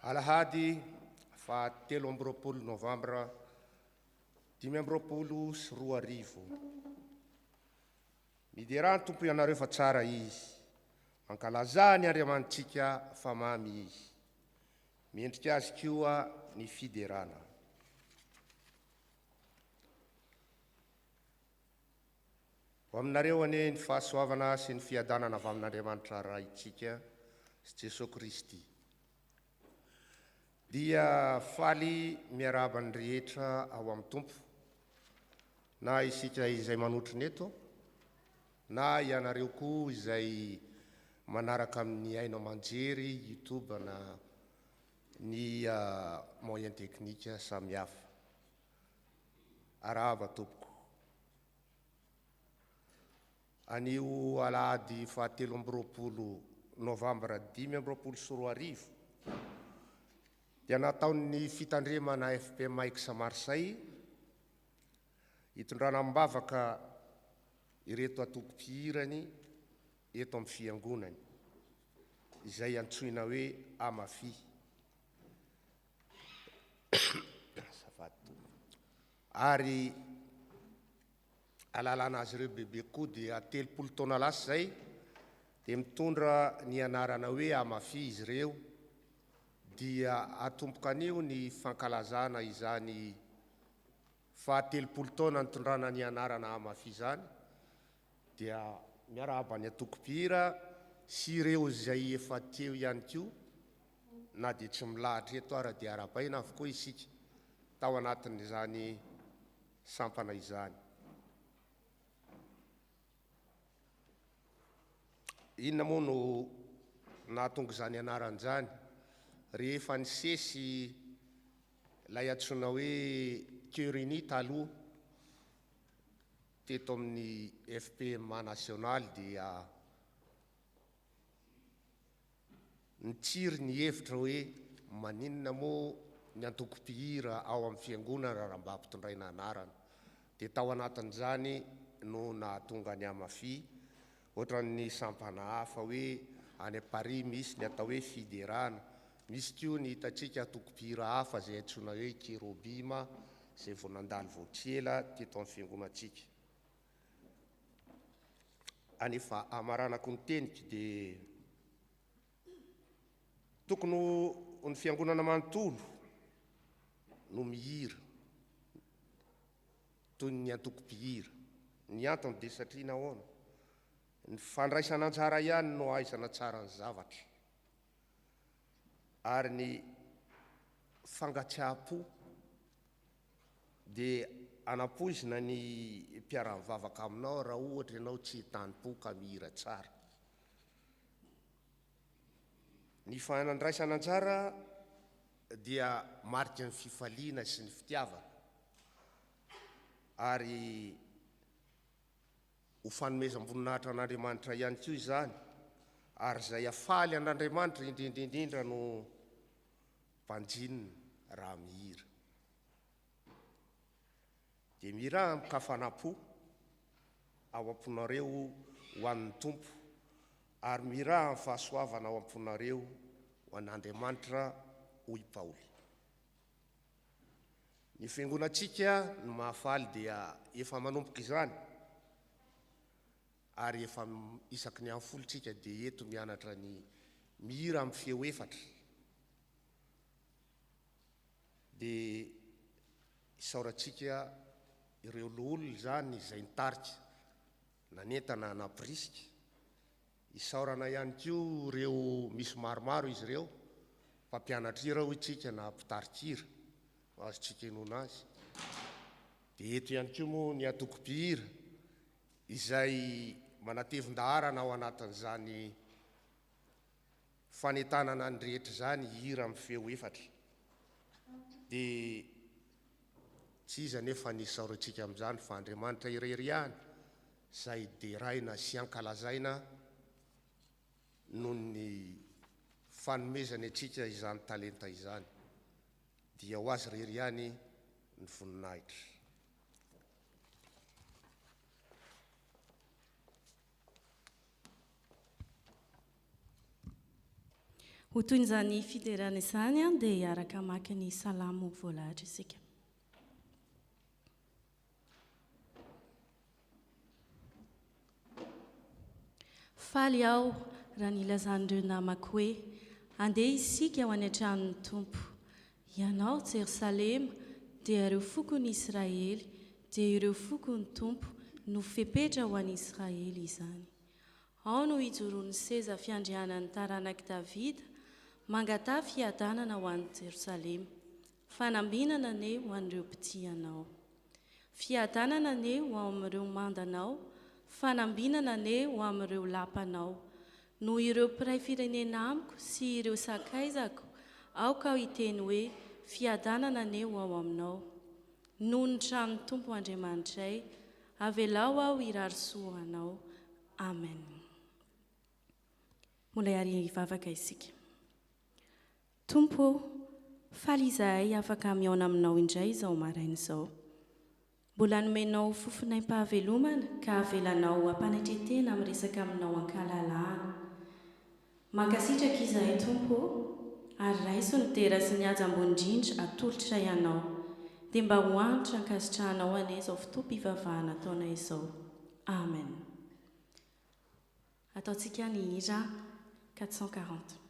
Alahady fa 3 novambra 2024. Miderany tompo ianareo fa tsara izy. Mankalaza ny Andriamanitsika fa mamy izy. Miendrika azy koa ny fiderana. Ho aminareo ane ny fahasoavana sy ny fiadanana avy amin'Andriamanitra ray itsika sy Jesosy Kristy. Dia faly miarahaba ny rehetra ao amin'ny tompo, na isika izay manotry neto, na ianareo koa izay manaraka amin'ny aina manjery, YouTube na ny moyen technique samihafa. Arahaba tompoko. Anio alahady fa 13 novambra 2024 dia nataon'ny fitandremana FPM Aix Marseille hitondrana ambavaka ireto atoko-pihirany eto amin'ny fiangonany izay antsoina hoe Amafy. Ary alalana azy ireo bebe koa dia 30 taona lasa zay dia mitondra ny anarana hoe Amafy izy ireo, dia atomboka anio ny fankalazana izany fa 30 taona nitondrana ny anarana Amafy izany, dia miarahaba ny atoko-pihira sy ireo izay efa teo ihany koa, na dia tsy milahatra eto ara dia arabaina avokoa isika tao anatin'izany sampana izany. Inona moa no nahatonga izany anarana izany? Rehefa nisesy ilay antsoina hoe Cœur Uni taloha teto amin'ny FPM national, dia nitsiry ny hevitra hoe maninona moa ny antoko-pihira ao amin'ny fiangonana raha mba hampitondraina anarana. Dia tao anatin'izany no nahatonga ny Amafy, ohatran'ny sampana hafa hoe any Paris misy ny atao hoe fiderana, misy koa ny hitantsika atoko-pihira hafa izay antsoina hoe Kérobima izay vao nandalo vao tsy ela teto amin'ny fiangonantsika. Anefa amaranako ny teniko dia tokony ny fiangonana manontolo no mihira toy ny antoko-pihira. Ny antony dia satria nahoana? Ny fandraisana tsara ihany no ahaizana tsara ny zavatra, ary ny fangatsiaha-po dia anapoizina ny mpiara-mivavaka aminao raha ohatra ianao tsy tany-po ka mihira tsara. Ny fandraisana tsara dia marika ny fifaliana sy ny fitiavana, ary ho fanomezam-boninahitra an'Andriamanitra ihany koa izany, ary izay afaly an'Andriamanitra indrindrindrindra no mpanjinina raha mihira. Dia mihira mikafana-po ao am-ponareo ho an'ny tompo, ary mihira amin'ny fahasoavana ao am-ponareo ho an'Andriamanitra hoy Paoly. Ny fiangonantsika no mahafaly dia efa manomboka izany, ary efa isaky ny amin'ny folontsika dia eto mianatra ny mihira amin'ny feo efatra. Dia isaorantsika ireo loholona izany izay nitarika nanentana napirisika, isaorana ihany koa ireo misy maromaro izy ireo mpampianatra hira hoy tsika na mpitarika hira, azontsika inoana azy. Dia eto ihany koa moa ny atoko-pihira izay manatevin-daharana ao anatin'izany fanentanana ny rehetra izany hira amin'ny feo efatra. Dia tsy iza nefa ny isaorantsika amin'izany fa Andriamanitra irery ihany izay deraina sy ankalazaina noho ny fanomezany antsika izany talenta izany, dia ho azy irery ihany ny voninahitra. Ho toyn'izany fiderana izany a dia hiaraka maka ny salamo voalahatra isika. Faly aho raha nilazan'ireo namako hoe andeha isika ho any an-tranon'ny Tompo. Ianao Jerosalema dia ireo fokony Israely, dia ireo fokony Tompo no fepetra ho an'i Israely izany. Ao no hijoroan'ny seza fiandrianan'ny taranaki Davida, mangatà fiadanana ho an'i Jerosalema, fanambinana ane ho an'ireo mpitianao. Fiadanana ane ho amin'ireo mandanao, fanambinana ane ho amin'ireo lapanao. No ireo mpiray firenena amiko sy ireo sakaizako, aoka hiteny hoe fiadanana ane ho ao aminao. Noho ny tranon'ny Tompo Andriamanitray, avelao aho hirarisoa anao. Amen. Molay ary hivavaka isika. Tompo, faly izahay afaka miaona aminao indray izao maraina izao. Mbola nomenao fofonaim-pahavelomana ka avelanao ampanatretena amin'ny resaka aminao ankalalahana. Mankasitraka izahay Tompo, ary raiso ny tera sy ny haja ambony-drindra atolotra ianao, dia mba ho antitra ankasitrahanao ane izao fotoam-pivavahana ataonay izao. Amen. Ataontsika ny hira 440.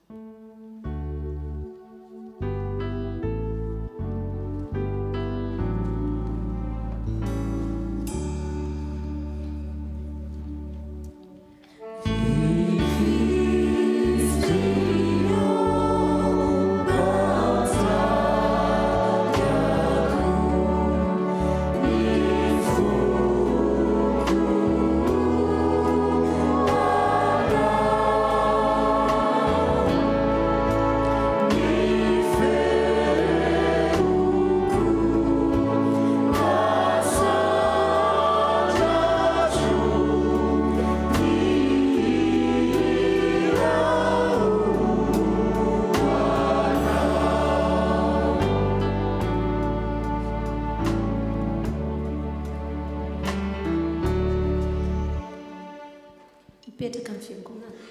Mipetraka amin'ny fiangonana.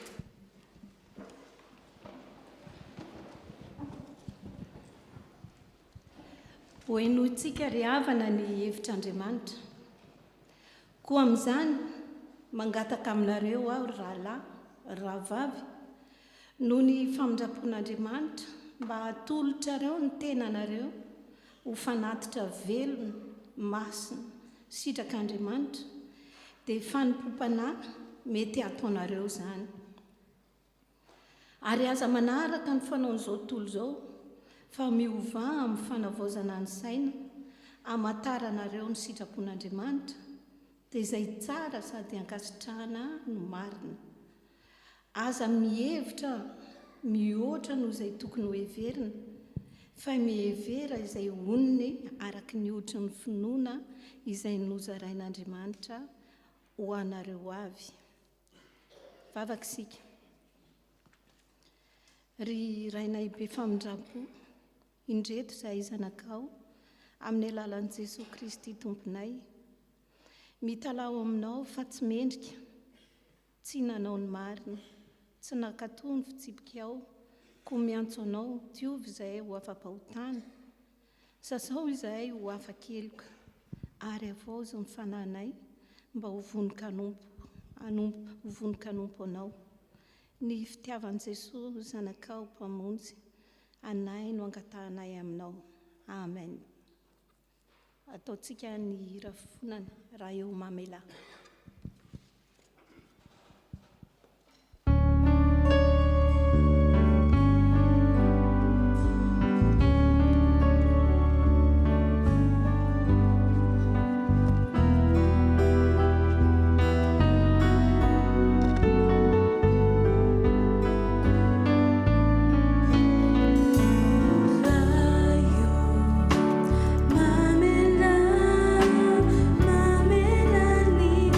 Hoenointsika ry havana ny hevitr'Andriamanitra. Koa amin'izany mangataka aminareo aho rahalahy, rahavavy, noho ny famindrapon'Andriamanitra mba hatolotrareo ny tenanareo ho fanatitra velona, masina, sitrak'Andriamanitra, dia fanimpom-panahy mety ataonareo izany. Ary aza manaraka ny fanaon'izao tontolo izao fa miova amin'ny fanavaozana ny saina, hamantaranareo ny sitrapon'Andriamanitra, dia izay tsara sady ankasitrahana no marina. Aza mihevitra mihoatra noho izay tokony ho heverina, fa mihevera izay onony araka ny ohatra ny finoana izay nozarain'Andriamanitra ho anareo avy. Vavaka isika. Ry rainay be famindrapo, indreto izahay zanakao amin'ny alalan'i Jesosy Kristy Tomponay, mitalao aminao fa tsy mendrika, tsy nanao ny marina, tsy nankatoa ny fitsipikao, koa miantso anao diovy izahay ho afa-pahotana, sasao izahay ho afa-keloka, ary avozo ny fananay mba ho vonin-kanompo anao. Ny fitiavan'i Jesosy zanakao mpamonjy, anay no angatahanay aminao. Amen. Ataontsika ny hira fonana raha eo mamela. Mamela ni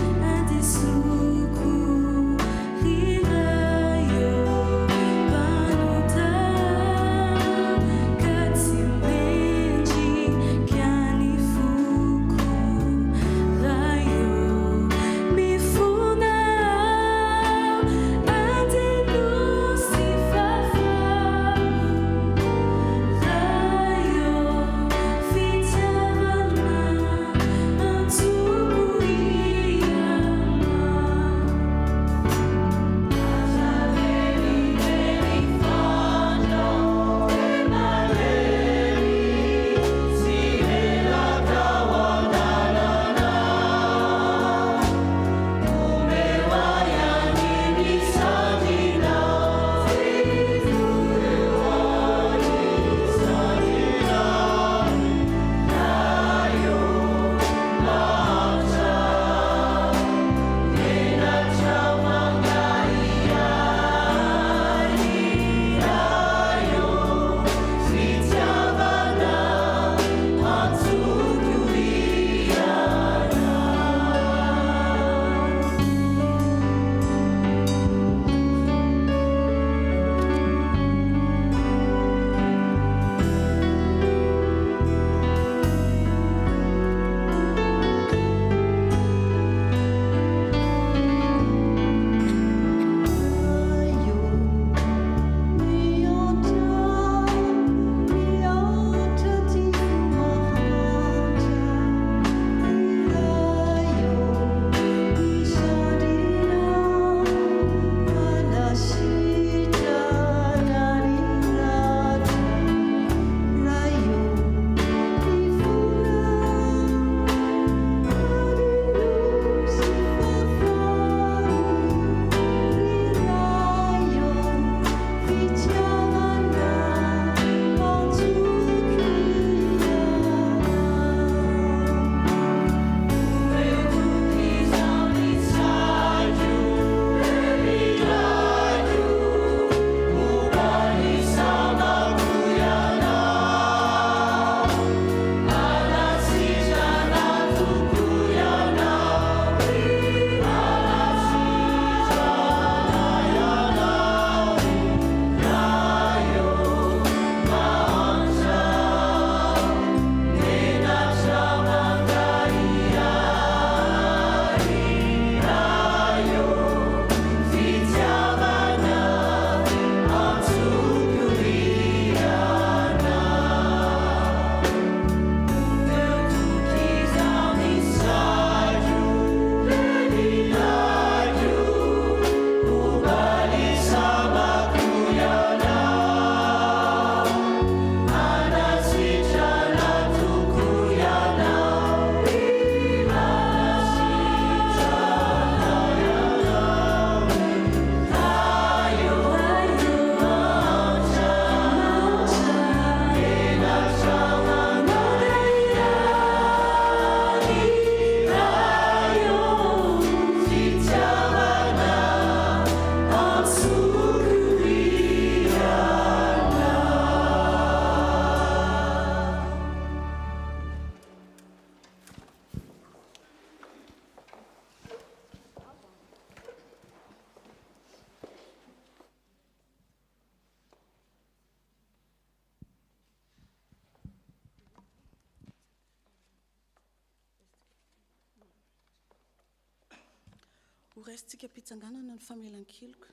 ho raisitsika mpitsanganana ny famelan-keloka.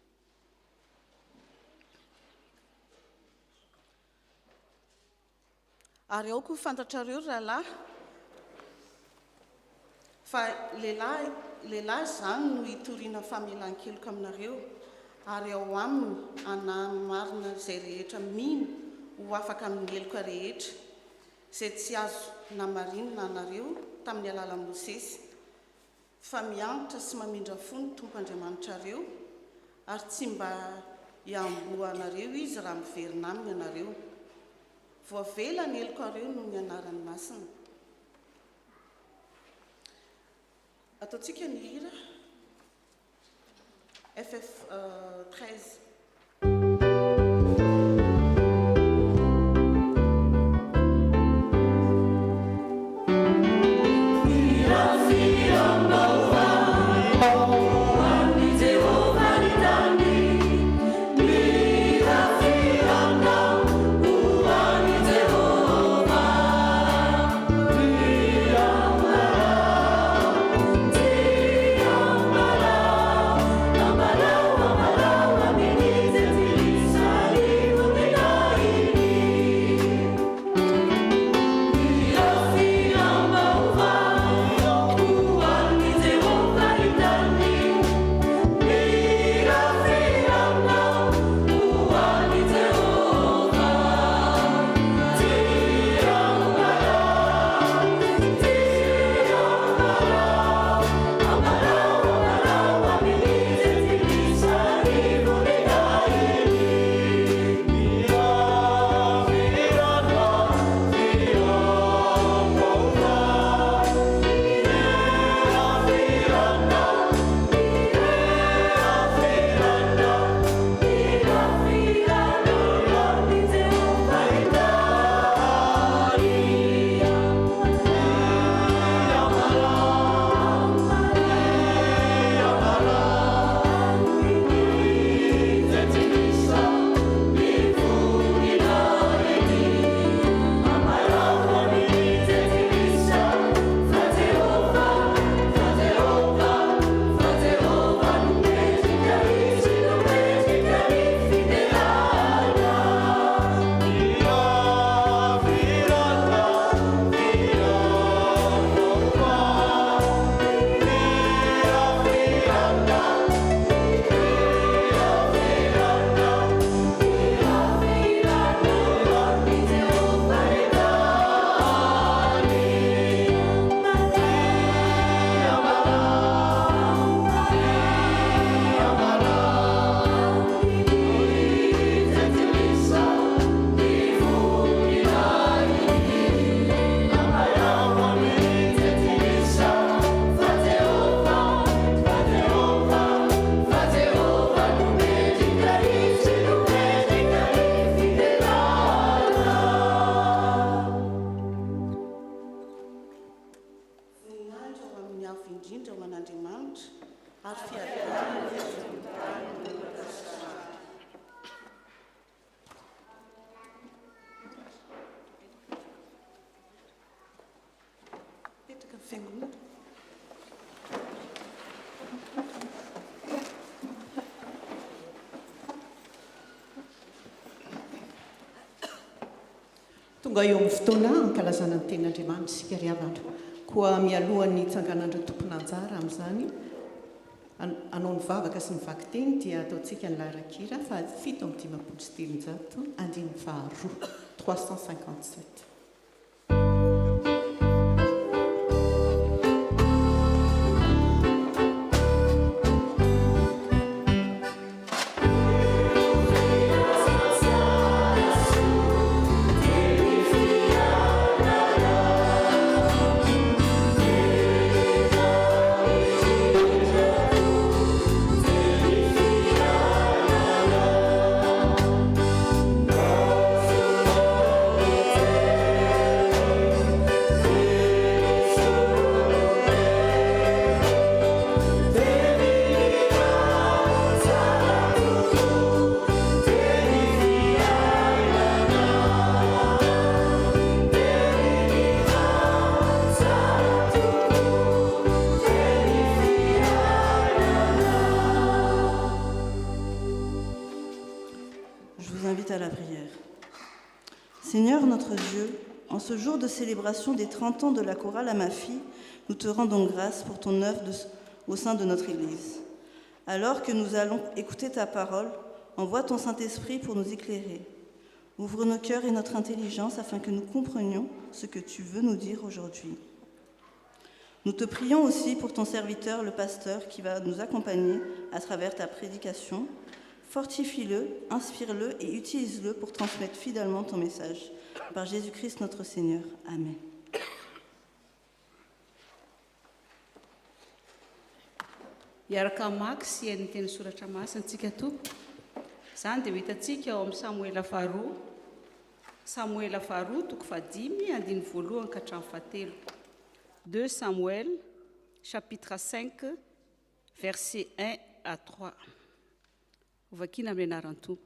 Ary aoko fantatrareo rahalahy fa lehilahy zany no hitoriana famelan-keloka aminareo, ary ao aminy anamarina izay rehetra mino ho afaka amin'ny heloka rehetra izay tsy azo namarinina anareo tamin'ny alalan'i Mosesy, fa mianatra sy mamindra fony Tompo Andriamanitrareo, ary tsy mba hiamboanareo izy raha miverina aminy ianareo. Voavela ny helokareo no ny anarany masina. Ataontsika ny hira FF 13. Tonga eo amin'ny fotoana ankalazana ny ten'Andriamanitra isika ry havana, koa mialohan'ny tsanganandro tompon'anjara amin'izany anao ny vavaka sy ny vakiteny dia ataontsika ny laharan-kira fa 7:5 andiny faharoa 357. Oh Seigneur notre Dieu, en ce jour de célébration des 30 ans de la chorale à ma fille, nous te rendons grâce pour ton œuvre au sein de notre Église. Alors que nous allons écouter ta parole, envoie ton Saint-Esprit pour nous éclairer. Ouvre nos cœurs et notre intelligence afin que nous comprenions ce que tu veux nous dire aujourd'hui. Nous te prions aussi pour ton serviteur, le pasteur, qui va nous accompagner à travers ta prédication. Fortifie-le, inspire-le et utilise-le pour transmettre fidèlement ton message. Par Jésus-Christ notre Seigneur. Amen. Iaraka mamaky sy hainy teny soratra masina antsika tompo. Izany dia ho hitantsika ao amin'ny Samuela faharoa toko 5 andiny voalohany ka hatramin'ny 7. 2 Samuel chapitre 5 verset 1 à 3. Vakiana amin'ny anaran'ny tompo.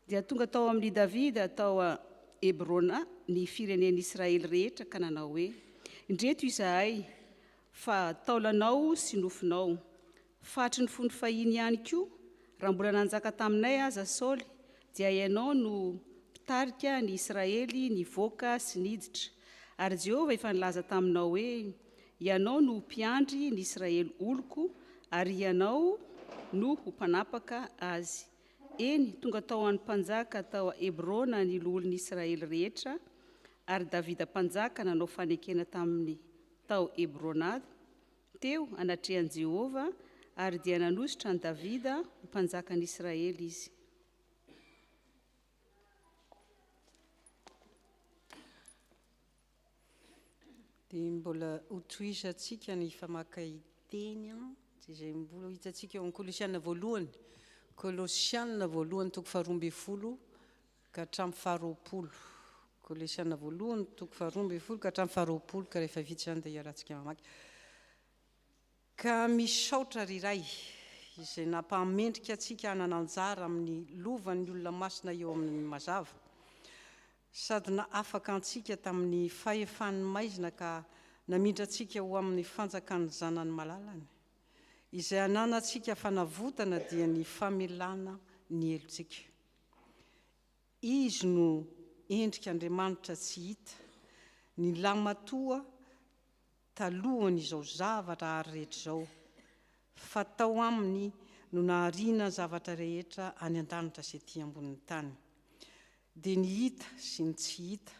Dia tonga tao amin'ny Davida tao a Hebrona ny firenen'Israely rehetra ka nanao hoe: indreto izahay fa taolanao sy nofinao, fatry ny fony fahiny ihany koa, raha mbola nanjaka taminay aza Saoly, dia ianao no mpitarika ny Israely nivoaka sy niditra. Ary Jehova efa nilaza taminao hoe ianao no mpiandry ny Israely oloko, ary ianao no ho mpanapaka azy. Eny, tonga tao an'ny mpanjaka tao a Hebrona ny loholon'ny Israely rehetra, ary Davida mpanjaka nanao fanekena tamin'ny tao Hebronada teo anatrehan'i Jehova, ary dia nanositra ny Davida ho mpanjakan'ny Israely izy. Dia mbola hotoisantsika ny famaky teny izay mbola hitantsika eo amin'ny Kolosianina voalohany. Kolosianina voalohany toko 12 ka hatramin'ny 20. Kolosianina voalohany toko 12 ka hatramin'ny 20 ka rehefa vita izany dia iarahantsika mamaky. Ka misaotra riray izay nampamendrika antsika hanana anjara amin'ny lovan'ny olona masina eo amin'ny mazava, sady na afaka antsika tamin'ny fahefany maizina ka namindra antsika ho amin'ny fanjakan'ny zanany malalany, izay ananantsika fanavotana dia ny famelana ny helontsika. Izy no endrika Andriamanitra tsy hita, ny lamatoa talohany izao zavatra ary rehetra izao, fa tao aminy no nahariana zavatra rehetra any an-danitra sy ety ambonin'ny tany. Dia ny hita sy ny tsy hita,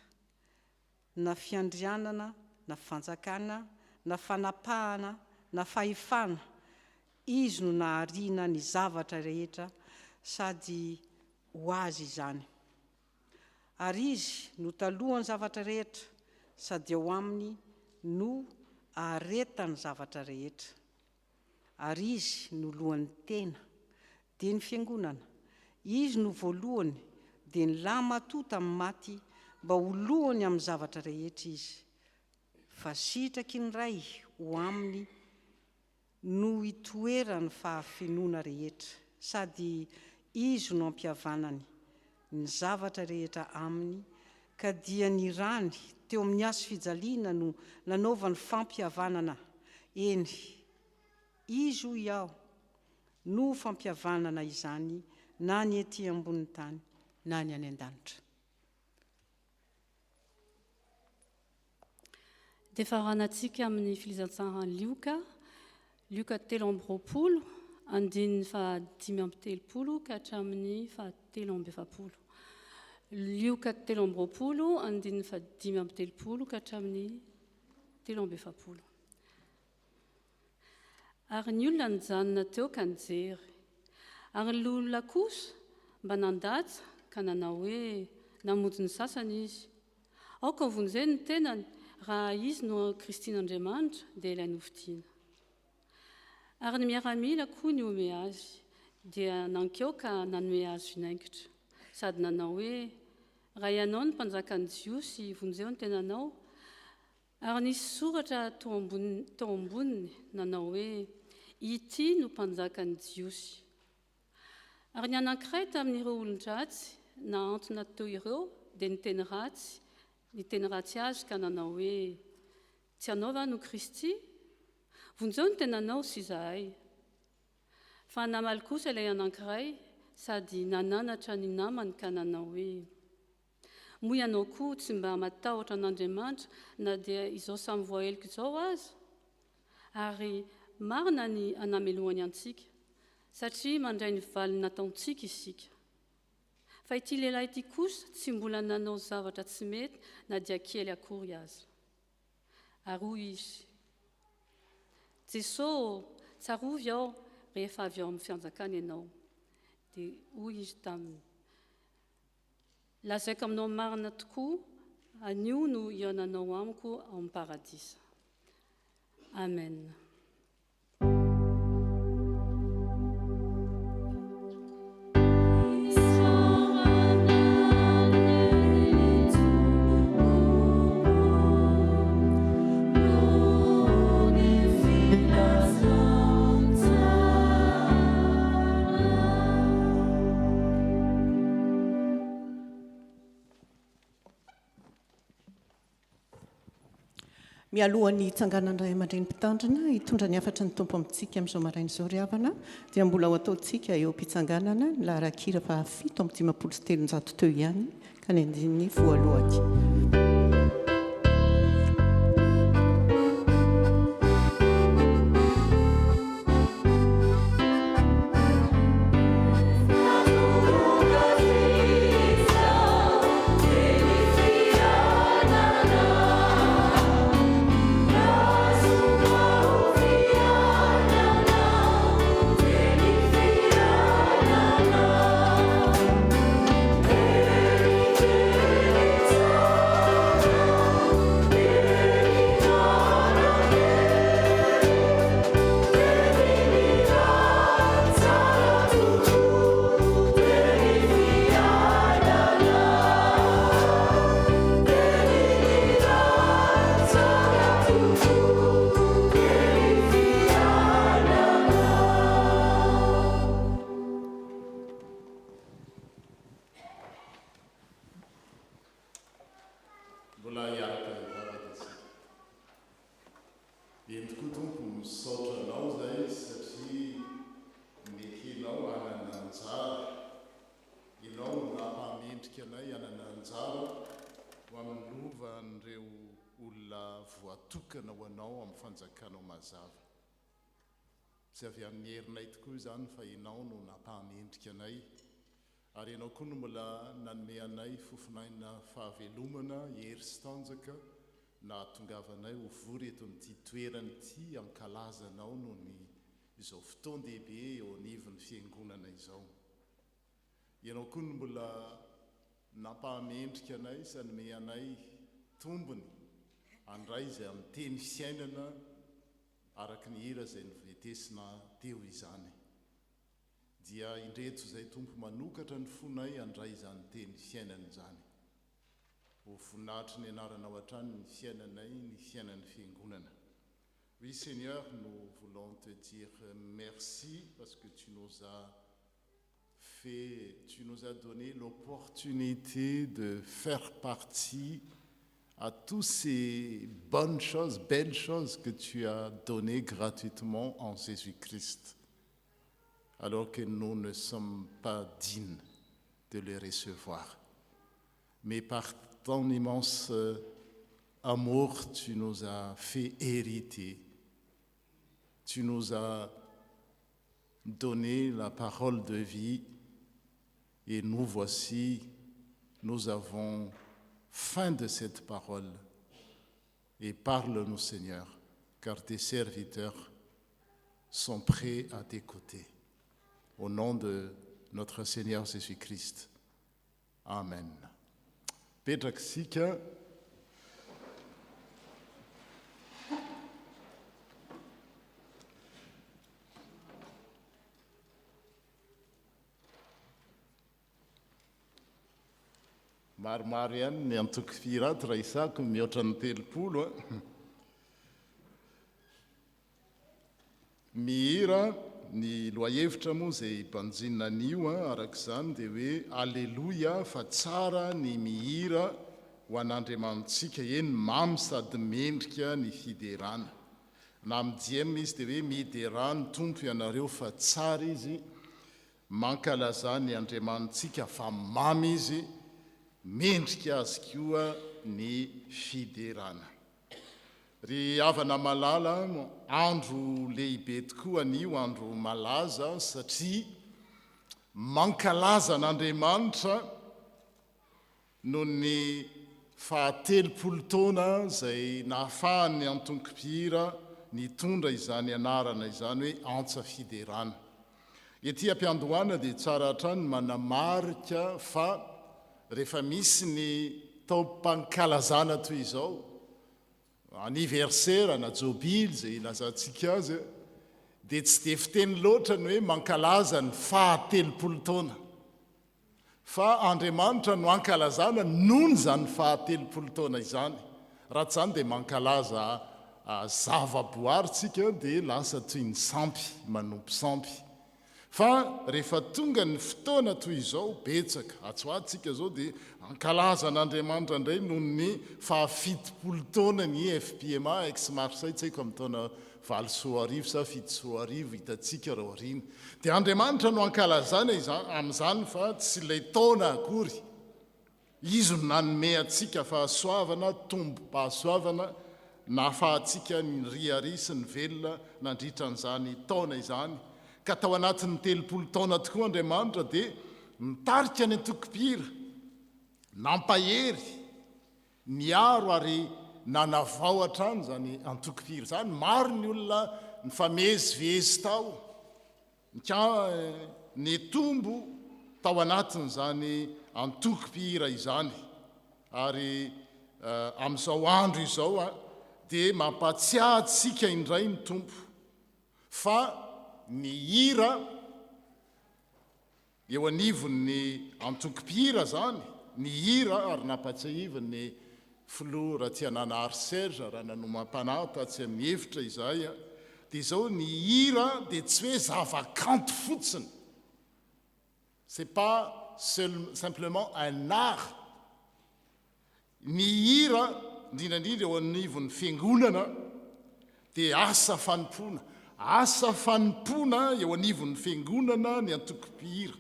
na fiandrianana, na fanjakana, na fanapahana, na fahefana, izy no nahariana ny zavatra rehetra sady ho azy izany. Ary izy no talohany zavatra rehetra, sady ao aminy no aharetany zavatra rehetra. Ary izy no lohan'ny tena, dia ny fiangonana. Izy no voalohany, dia ny lamatoa tamin'ny maty, mba ho lohany amin'ny zavatra rehetra izy. Fa sitraky ny ray ho aminy no hitoerany fahafenoana rehetra, sady izy no ampihavanany ny zavatra rehetra aminy, ka dia ny rany teo amin'ny aso fijaliana no nanaovany fampihavanana. Eny, izy ho iaho no fampihavanana izany, na ny ety ambonin'ny tany, na ny any an-danitra. Dia faranantsika amin'ny filizantsarany Lioka 3:20, andininy 5:30 ka hatramin'ny 7:70. Lioka 3:20, andininy 5:30 ka hatramin'ny 7:70. Ary ny olona nijanona teo ka nijery, ary ny olona kosa mba nandaja ka nanao hoe namonjy ny sasany izy. Aoka vonjeny ny tenany, raha izy no Kristin'Andriamanitra dia ilay novidiana. Ary ny miaramila koa ny ome azy, dia nankeo ka nanome azy vinaingitra, sady nanao hoe raha ianao ny mpanjakan'ny Jiosy vonjeo ny tenanao. Ary nisy soratra tao amboniny nanao hoe ity no mpanjakan'ny Jiosy. Ary ny anankiray tamin'ireo olon-dratsy na antony teo ireo dia ny teny ratsy azy ka nanao hoe tsy anao va no Kristy? Vonjeo ny tenanao sy izahay. Fa namaly kosa ilay anankiray, sady nananatra ny namany ka nanao hoe moa ianao koa tsy mba matahotra an'Andriamanitra na dia izao samy voahelika izao aza. Ary marina ny anamelohany antsika, satria mandray ny valiny nataontsika isika. Fa ity lehilahy ity kosa tsy mbola nanao zavatra tsy mety na dia kely akory aza. Ary hoy izy, Jesosy, tsarovy aho rehefa avy ao amin'ny fianjakana ianao. Dia hoy izy taminy, lazaiko aminao marina tokoa, anio no iananao amiko ao amin'ny paradisa. Amen. Mialohan'ny tsanganandray aman-dreny mpitandrina hitondra ny afatra ny tompo amintsika amin'izao marain'izao ry havana dia mbola ho ataontsika eo am-pitsanganana ny laharan-kira fa 7:3 teo ihany ka ny andininy voalohany. Voatokana ho anao amin'ny fanjakanao mazava. Tsy avy amin'ny herinay tokoa izany fa ianao no nampahamendrika anay, ary ianao koa no mbola nanome anay fofinaina fahavelomana hery sy tanjaka na hatongavanay ho vory eto amin'ity toerana ity ankalazanao noho ny izao fotoan-dehibe eo anivon'ny fiangonana izao. Ianao koa no mbola nampahamendrika anay sy nanome anay tombony andray izay amin'ny teny fiainana araka ny hira izay novetesina teo izany. Dia indreto izay tompo manokatra ny fonay andray izany teny fiainana izany. Ho voninahitry ny anaranao hatrany ny fiainanay, ny fiainan'ny fiangonana. Oui Seigneur, nous voulons te dire merci parce que tu nous as donné l'opportunité de faire partie à toutes ces bonnes choses, belles choses que tu as données gratuitement en Jésus-Christ, alors que nous ne sommes pas dignes de les recevoir. Mais par ton immense amour, tu nous as fait hériter. Tu nous as donné la parole de vie et nous voici, nous avons fin de cette parole, et parle-nous, Seigneur, car tes serviteurs sont prêts à t'écouter. Au nom de notre Seigneur Jésus-Christ. Amen. Petraka sika. Maromaro ihany ny antoko firaty raha isako mihoatra ny 3. Mihira ny loahevitra moa izay mpanjinina anio araka izany dia hoe alleluia fa tsara ny mihira ho an'Andriamantsika eny mamy sady mendrika ny fiderana. Na amin'ny dième izy dia hoe miderany tompo ianareo fa tsara izy mankalaza ny Andriamantsika fa mamy izy mendrika azy koa ny fiderana. Ry havana malala, andro lehibe tokoa anio, andro malaza, satria mankalaza n'Andriamanitra no ny fahatelopolo taona izay nahafahany antonkom-pihira nitondra izany anarana izany hoe antsa fiderana. Ety am-piandohana dia tsara hatrany manamarika fa rehefa misy ny taom-pankalazana toy izao, anniversaire na jobily izay ilazantsika azy, dia tsy dia fiteny loatra ny hoe mankalaza ny fahatelopolo taona, fa Andriamanitra no ankalazana noho zany fahatelopolo taona izany. Raha tsy izany dia mankalaza zavaboaritsika dia lasa toy ny sampy, manompo sampy. Fa rehefa tonga ny fotoana toy izao, betsaka atsoatsika zao dia ankalaza n'Andriamanitra indray noho ny fahafitopolo taona ny FPMA ex-Marseille, tsy haiko amin'ny taona 7 sa 7 hitatsika raha orina. Dia Andriamanitra no ankalazana amin'izany fa tsy ilay taona akory. Izy no nanome atsika fahasoavana, tombo-pahasoavana, nahafahantsika ny riary sy ny velona nandritra an'izany taona izany. Ka tao anatin'ny 30 taona tokoa Andriamanitra dia nitarika ny antoko-pihira, nampahery, niaro ary nanavao hatrany zany antoko-pihira zany. Maro ny olona nifamezivezy tao, ny tombo tao anatin'izany antoko-pihira izany. Ary amin'izao andro izao dia mampatsiahy tsika indray ny tombo fa ny hira eo anivon'ny antoko-pihira zany, ny hira ary nampatsiahiviny filoha Ratianana Serge raha nanomam-panahy tatsy amin'ny hevitra izay, dia izao ny hira dia tsy hoe zavakanto fotsiny, c'est pas simplement un art. Ny hira indrindrandrindra eo anivon'ny fiangonana dia asa fanompoana, asa fanompoana eo anivon'ny fiangonana ny antoko-pihira,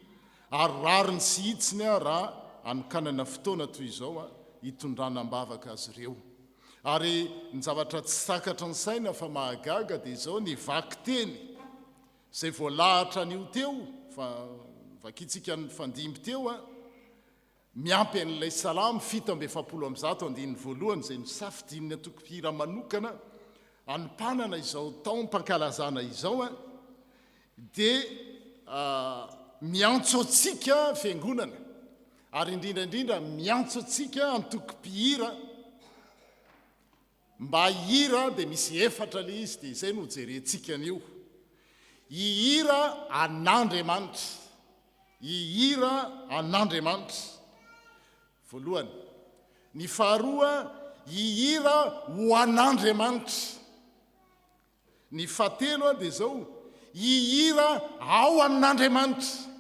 ary rariny sy hitsiny raha anokanana fotoana toy izao hitondranam-bavaka azy ireo. Ary ny zavatra tsy sakatra ny saina fa mahagaga dia izao ny vaky-teny izay voalahatra an'io teo, vakitsika ny fandimby teo, miampy an'ilay salamy 7:100 izay nisafidin'ny antoko-pihira manokana anompanana izao taom-pankalazana izao, dia miantso antsika fiangonana, ary indrindrandrindra miantso antsika antoko-pihira mba hira. Dia misy 4 le izy, dia izay no jerentsika an'io: hihira an'Andriamanitra, hihira an'Andriamanitra voalohany. Ny faharoa, hihira ho an'Andriamanitra. Ny fahatelo dia izao, hihira ao amin'Andriamanitra.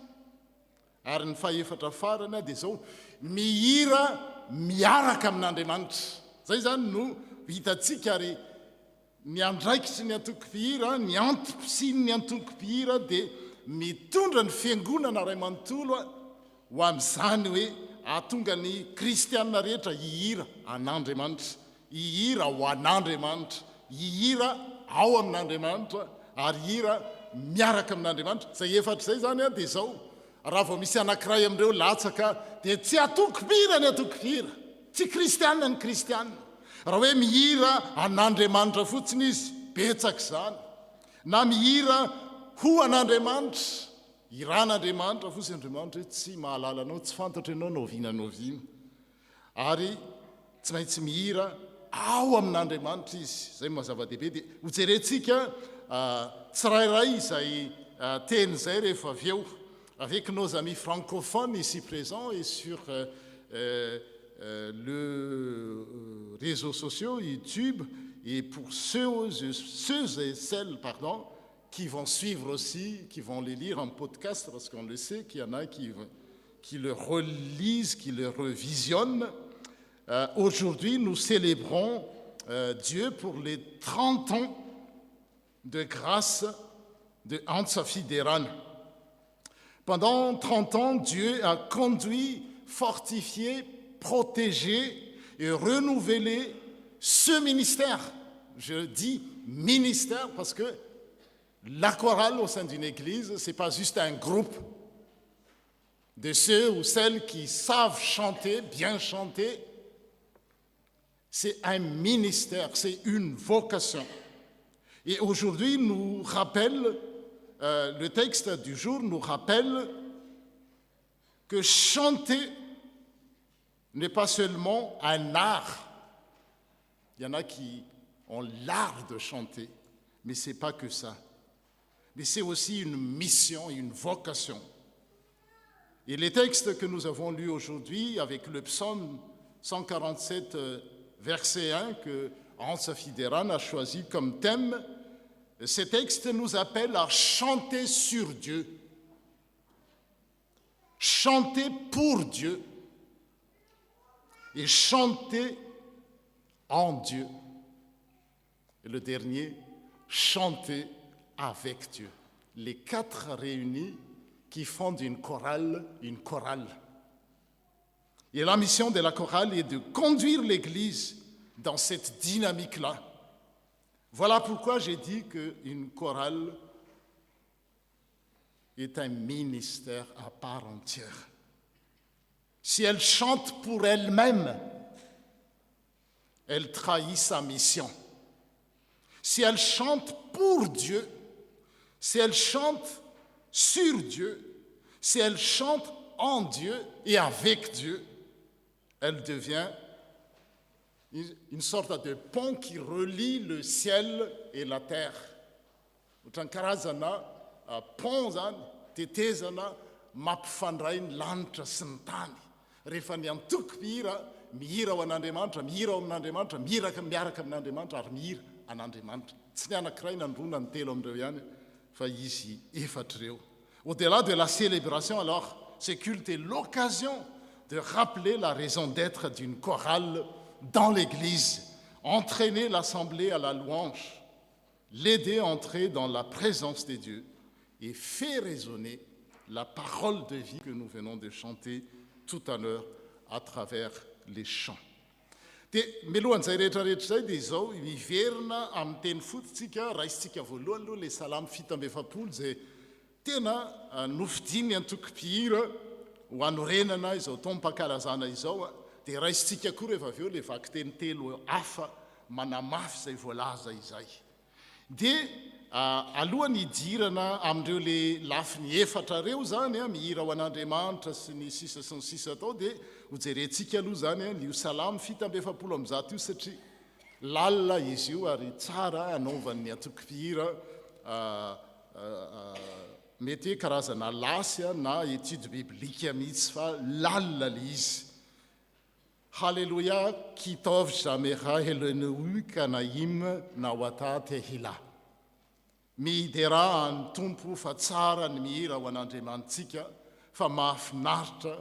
Ary ny fahaefatra farany dia izao, mihira miaraka amin'Andriamanitra. Zay zany no hitatsika. Ary ny andraikitry ny antoko-pihira, ny antom-pisiny ny antoko-pihira dia mitondra ny fiangonana ray manontolo ho amin'izany hoe ahatonga ny kristianina rehetra hihira an'Andriamanitra, hihira ho an'Andriamanitra, hihira ao amin'Andriamanitra, ary hira miaraka amin'Andriamanitra. Zay efatra zay zany dia izao, raha vao misy anankiray amin'ireo latsaka dia tsy atoko-pihira ny atoko-pihira, tsy kristianina ny kristianina. Raha hoe mihira an'Andriamanitra fotsiny izy, betsaka izany. Na mihira ho an'Andriamanitra, iran'Andriamanitra fotsiny, Andriamanitra hoe tsy mahalala anao, tsy fantatra ianao naoviana. Ary tsy maintsy mihira ao amin'Andriamanitra izy. Zay mahazava-dehibe. Dia hojerentsika tsirairay izay teny zay rehefa avy eo, avec nos amis francophones ici présents et sur le réseaux sociaux, YouTube, et pour ceux et celles qui vont suivre aussi, qui vont les lire en podcast, parce qu'on le sait qu'il y en a qui le relisent, qui le revisionnent. Aujourd'hui, nous célébrons Dieu pour les 30 ans de grâce de Antsa Fiderana. Pendant 30 ans, Dieu a conduit, fortifié, protéger et renouveler ce ministère. Je dis ministère parce que la chorale au sein d'une église, ce n'est pas juste un groupe de ceux ou celles qui savent chanter, bien chanter. C'est un ministère, c'est une vocation. Et aujourd'hui, nous rappelle, le texte du jour nous rappelle que chanter n'est pas seulement un art. Il y en a qui ont l'art de chanter, mais ce n'est pas que ça. Mais c'est aussi une mission, une vocation. Et les textes que nous avons lus aujourd'hui, avec le psaume 147, verset 1, que Hans Fideran a choisi comme thème, ces textes nous appellent à chanter sur Dieu, chanter pour Dieu et chanter en Dieu. Et le dernier, chanter avec Dieu. Les quatre réunis qui font d'une chorale une chorale. Et la mission de la chorale est de conduire l'Église dans cette dynamique-là. Voilà pourquoi j'ai dit qu'une chorale est un ministère à part entière. Si elle chante pour elle-même, elle trahit sa mission. Si elle chante pour Dieu, si elle chante sur Dieu, si elle chante en Dieu et avec Dieu, elle devient une sorte de pont qui relie le ciel et la terre. Utankarazana pont zany tetezana mampifandray ny lanitra sy ny tany. Rehefa ny antoko mihira ho an'Andriamanitra, mihira ao amin'Andriamanitra, miaraka amin'Andriamanitra ary mihira an'Andriamanitra. Tsy ny anankiray na ny roa na ny telo amin'ireo ihany, fa izy efatra ireo. Au-delà de la célébration, alors, ce culte est l'occasion de rappeler la raison d'être d'une chorale dans l'Église, entraîner l'Assemblée à la louange, l'aider à entrer dans la présence de Dieu et faire résonner la parole de vie que nous venons de chanter tout à l'heure à travers les chants. Milohan'izay rehetrarehetra izay dia izao miverina amin'ny teny fotsitsika raisitsika voalohany aloha le salamy 7:7 izay tena nofidiny ny antoko-pihira ho anorenana izao taom-pankalazana izao dia raisitsika koa rehefa avy eo le vaky teny telo hafa manamafy izay voalaza izay. Dia alohan'ny hidirana amin'ireo le lafiny efatra reo zany mihira ho an'Andriamanitra sy ny sisa tao dia hojerentsika aloha zany io salamy 7:7 amin'izay io satria lalina izy io ary tsara anaovan'ny antoko-pihira mety hoe karazana lasy na étude biblique mihitsy fa lalina le izy. Halleluja, kitov jamera helenu kanaim nawata tehila. Midera ny tompo fa tsara ny mihira ho an'Andriamanitsika, fa mahafinaritra,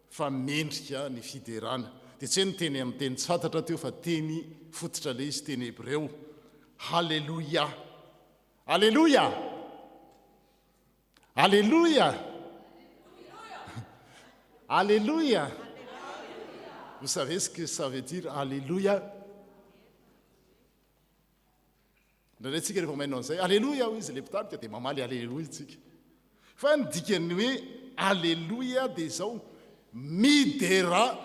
fa mendrika ny fiderana. Dia tsy hoe ny teny amin'ny teny tsy fantatra teo fa teny fototra le izy teny hebreo. Halleluja. Alléluia. Alléluia. Alléluia. Vous savez ce que ça veut dire Alléluia? Ndraintsika rehefa mainao an'izay Alléluia hoy izy le mpitarika dia mamaly Alléluia tsika. Fa ny dikany hoe Alléluia dia izao midera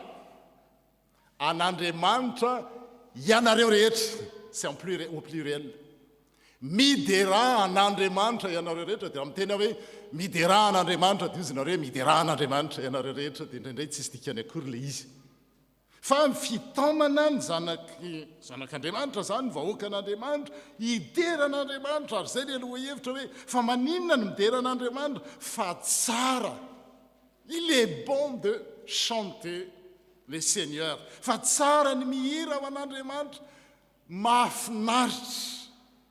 an'Andriamanitra ianareo rehetra, c'est au pluriel. Midera an'Andriamanitra ianareo rehetra dia amin'ny tena hoe midera an'Andriamanitra dia izy nareo hoe midera an'Andriamanitra ianareo rehetra dia indraindray tsy dikany akory le izy. Fa fitamana ny zanak'Andriamanitra zany, vahoaka an'Andriamanitra, hidera an'Andriamanitra ary zay le lohahevitra hoe fa maninona ny midera an'Andriamanitra fa tsara. Il est bon de chanter le Seigneur. Fa tsara ny mihira ho an'Andriamanitra, mahafinaritra,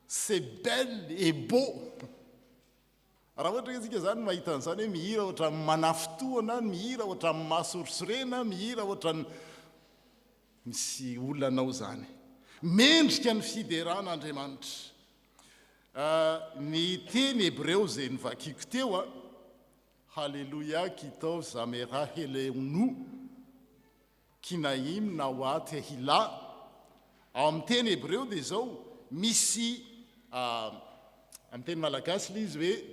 c'est belle et beau. Raha ohatra isika zany mahita an'izany hoe mihira ohatra ny manafotoana, mihira ohatra ny mahasorisorena, mihira ohatra ny misy olonanao zany. Mendrika ny fideran'Andriamanitra. Ny teny hebreo izay nivakiko teo Halleluja kitov zamera helenu kinaim na oa tehila ao amin'ny teny hébreu dia zao misy amin'ny teny malagasy le izy hoe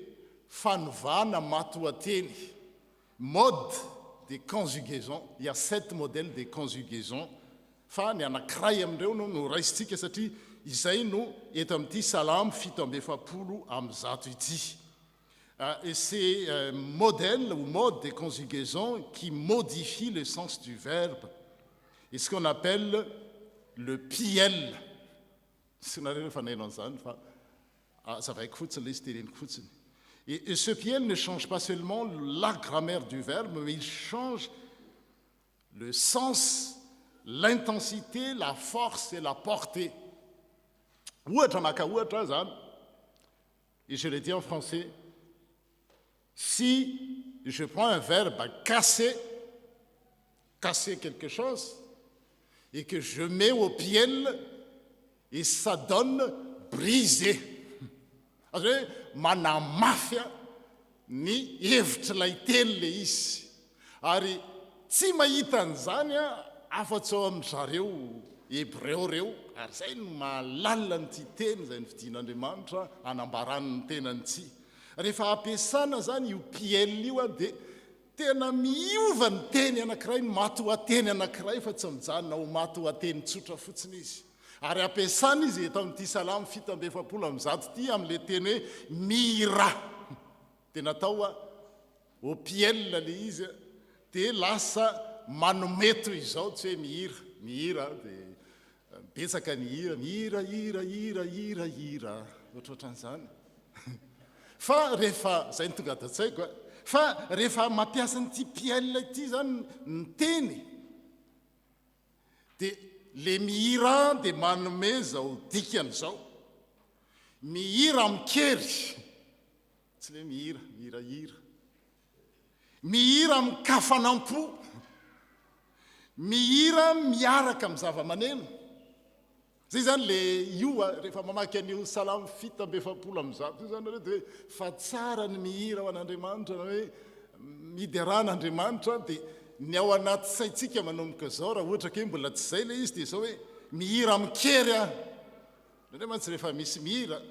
fanovana matoateny mode de conjugaison. Il y a 7 modèles de conjugaison fa ny anankiray amin'ireo no raisitsika satria izay no eto amin'ity salamo 7 amin'ny zato ity. Et c'est modèle ou mode de conjugaison qui modifie le sens du verbe. Et ce qu'on appelle le piel. Ça va être et ce piel ne change pas seulement la grammaire du verbe, mais il change le sens, l'intensité, la force et la portée. Et je le dis en français, si je prends un verbe à casser quelque chose, et que je mets au piel, et ça donne briser. Manamafia ni hevitrilay teny le izy. Ary tsy mahita an'izany afa-tsy ao amin'zareo hébreu reo, ary zay no mahalala nyity teny zay ny fidin'Andriamanitra anambarany ny tenany ity. Rehefa ampiasana zany io piel io dia tena miova ny teny anankiray, ny matoateny anankiray fa tsy mijanona ho matoateny tsotra fotsiny izy. Ary ampiasana izy eto amin'ity salamo 7 amin'ny zato ity amin'le teny hoe mira. Dia natao au piel le izy dia lasa manometo izao tsy hoe mihira dia betsaka ny hira ohatrohatran'izany. Fa rehefa zay ny tonga ato an-tsaiko fa rehefa mampiasa n'ity piel ity zany ny teny dia le mihira dia manome zao dikany zao mihira amikery, tsy le mihira amin'ny kafanampo, mihira miaraka amin'ny zava-maneno. Zay zany le io rehefa mamaky an'io salamo 7 amin'ny zato io zany dia fa tsara ny mihira ho an'Andriamanitra, hoe mideran'Andriamanitra. Dia ny ao anaty saitsika manomboka zao raha ohatra ke mbola tsy zay le izy dia zao hoe mihira amikery Ndray mantsy rehefa misy mihira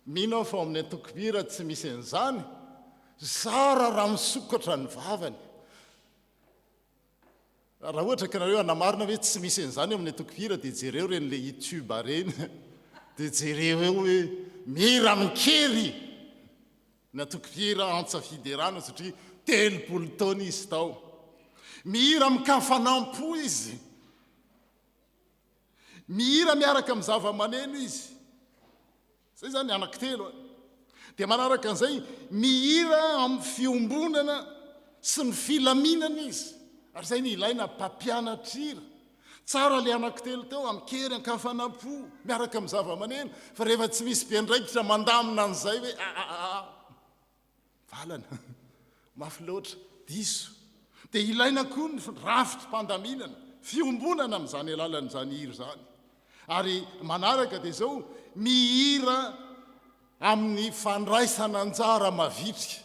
mino fa amin'ny antokopira tsy misy an'izany zara raha misokatra ny vavany. Raha ohatra ka nareo anamarina hoe tsy misy an'izany amin'ny antokopira dia jereo reny le YouTube reny dia jereo eo hoe mihira amikery ny antokopira antsafiderana satria 30 taona izy tao. Mihira amikafanampo izy, mihira miaraka amin'ny zava-maneno izy. Zay zany anankitelo. Dia manaraka an'izay mihira amin'ny fiombonana sy ny filaminana izy. Ary zay ny ilaina mpampianatra hira. Tsara le anankitelo teo amikery ankafanampo miaraka amin'ny zava-maneno, fa rehefa tsy misy mpiandraikitra mandamina an'izay hoe valana mafy loatra diso. Dia ilaina koa ny rafitrim-pandaminana, fiombonana amin'izany alalan'izany hira zany. Ary manaraka dia zao mihira amin'ny fandraisana anjara mavitrika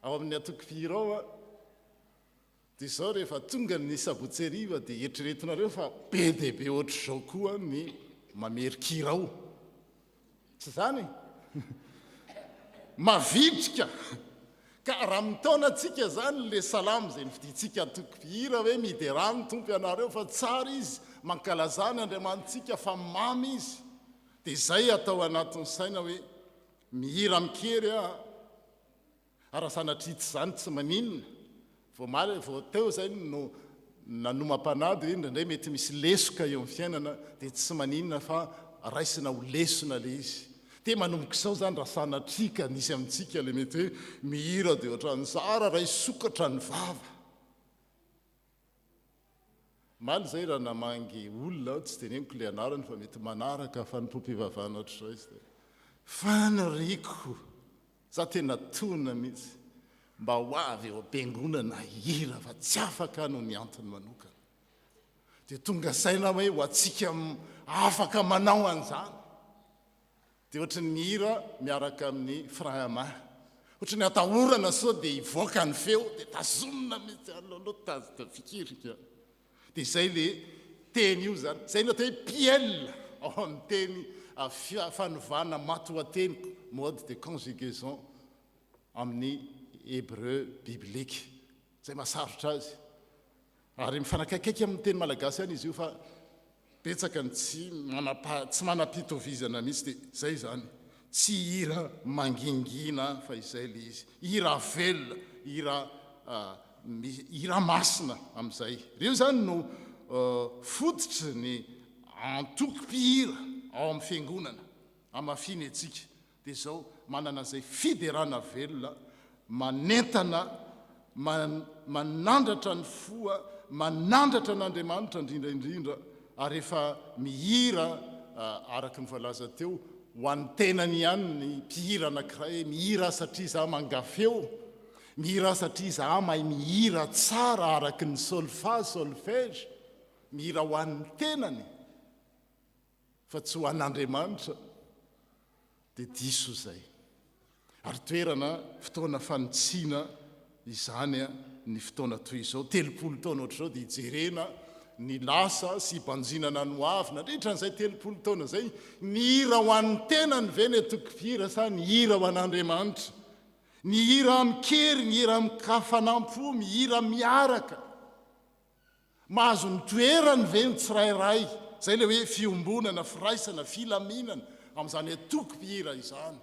ao amin'ny atokopira ao dia zao rehefa tonga ny sabotseriva dia eritreretinareo fa be dia be ohatr'izao koa ny mamerikira ao. Tsy zany mavitrika. Ka raha mitaona antsika zany le salamo zay nifiditsika atokopira hoe miderano tompo ianareo fa tsara izy mankalazana Andriamanitsika fa mamy izy. Dia zay atao anatin'ny saina hoe mihira amikery raha sanatritsy zany tsy maninona. Vao teo zay no nanomam-panady hoe indraindray mety misy lesoka eo amin'ny fiainana dia tsy maninona fa raisina ho lesona le izy. Dia manomboka izao zany raha sanatrika nisy amintsika le mety hoe mihira dia ohatran'izara raha isokatra ny vava. Maly zay raha namangy olona tsy teneniko le anarany fa mety manaraka fa nipompivavana ohatr'izao izy dia faniriko za tena tona mihitsy mba ho avy eo am-piangonana hira fa tsy afaka no ny antony manokana. Dia tonga saina hoe ho atsika afaka manao an'izany. Dia ohatry ny mihira miaraka amin'ny frama, ohatry ny atahorana sao dia hivoaka ny feo dia tazonina mihitsy alolo fikirika. dia zay le teny io zany zay no atao hoe piel ao amin'ny teny fanovana matoateny mode de conjugaison amin'ny hébreu biblique zay mahasarotra azy ary mifanakaikaiky amin'ny teny malagasy any izy io fa betsaka ny tsy manam-pitovizana mihitsy dia zay zany tsy hira mangingina fa izay le izy hira velona hira masina amin'izay reo zany no fototry ny antoko-pihira ao amin'ny fiangonana amafiny atsika dia zao manana zay fiderana velona manentana manandratra ny foa manandratra n'Andriamanitra indrindraindrindra ary efa mihira araka ny voalaza teo ho an'ny tenany ihany ny mpihira anankiray mihira satria za mangafeo mihira satria za mahay mihira tsara araky ny solfa solfège mihira ho an'ny tenany fa tsy ho an'Andriamanitra dia diso zay ary toerana fotoana fanotsiana izany ny fotoana toy izao 30 taona ohatr'izao dia hijerena ny lasa sy banjinana no avy nandritra n'izay 30 taona zay ny hira ho an'ny tenany ve ny atoko-pihira sa ny hira ho an'Andriamanitra ny hira amin'kery ny hira amin'ny kafanampo mihira miaraka mahazo ny toerany ve ny tsirairay zay le hoe fiombonana firaisana filaminana amin'izany atoko-pihira izany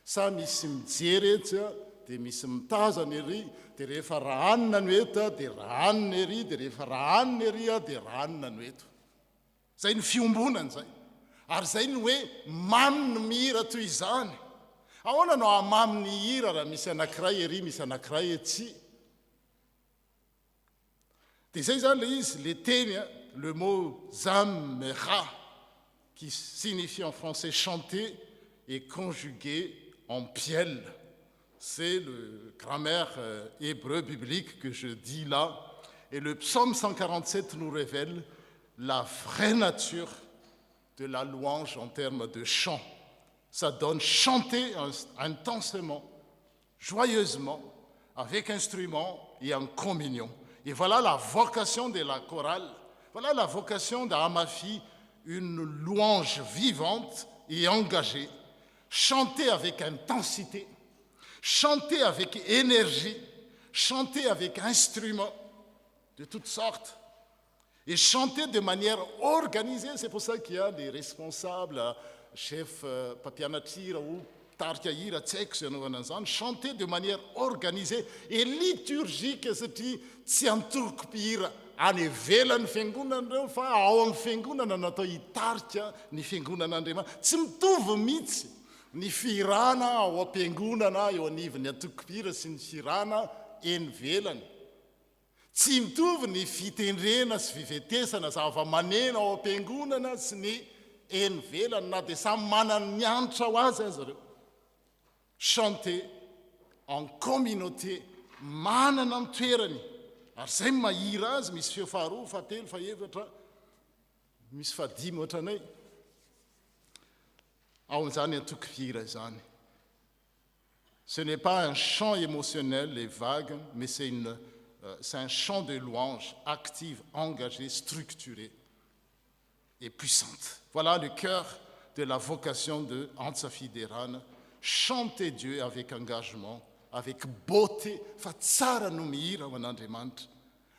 sa misy mijery etsy dia misy mitazana ery dia rehefa rahanina no eto dia rahanina ery dia rehefa rahanina ery dia rahanina no eto zay ny fiombonana zay ary zay ny hoe mamy no mihira toy izany ahoana no amamy ny hira raha misy anankiray ery misy anankiray etsy dia zay zany le izy le teny le mot zamera qui signifie en français chanter et conjugué en piel. C'est le grammaire hébreu biblique que je dis là. Et le psaume 147 nous révèle la vraie nature de la louange en termes de chant. Ça donne chanter intensément, joyeusement, avec instrument et en communion. Et voilà la vocation de la chorale. Voilà la vocation d'Amafi, une louange vivante et engagée. Chanter avec intensité, chanter avec énergie, chanter avec instruments de toutes sortes et chanter de manière organisée. C'est pour ça qu'il y a des responsables, chefs papianatira ou tarkaira tseksenovananzan, chanter de manière organisée et liturgique, c'est-à-dire tsianturkpira any velan'ny fiangonanareo fa ao amin'ny fiangonana natao hitarika ny fiangonan'Andriamanitra tsy mitovy mihitsy ny firana ao am-piangonana eo anivon'ny atoko-pihira sy ny firana eny velany tsy mitovy ny fitendrena sy fivetesana zava-manena ao am-piangonana sy ny eny velany na dia samy manana ny anitra ho azy azy ireo chanter en communauté manana ny toerany ary zay mahira azy misy feo faharoa fahatelo fahaefatra misy fahadimy ohatranay ao an'izany atoko-pihira zany. Ce n'est pas un chant émotionnel et vague, mais c'est un chant de louange active, engagée, structurée et puissante. Voilà le cœur de la vocation de Antsafi Derana, chanter Dieu avec engagement, avec beauté, fa tsara no mihira ho an'Andriamanitra.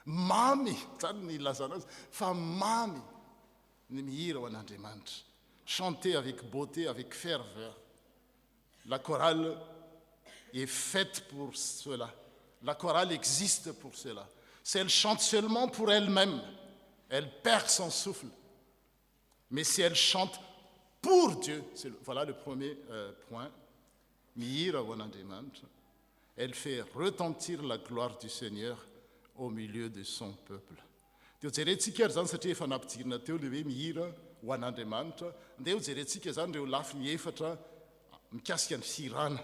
Mamy, zany ny ilazana azy, fa mamy ny mihira ho an'Andriamanitra. Chanter avec beauté, avec ferveur. La chorale est faite pour cela. La chorale existe pour cela. Si elle chante seulement pour elle-même, elle perd son souffle. Mais si elle chante pour Dieu, voilà le premier point, mihira ho an'Andriamanitra, elle fait retentir la gloire du Seigneur au milieu de son peuple. Dia jerentsika ary zany satria efa nampijirina teo le hoe mihira ho an'Andriamanitra, andeha ho jerentsika zany reo lafiny efatra mikasika ny firana,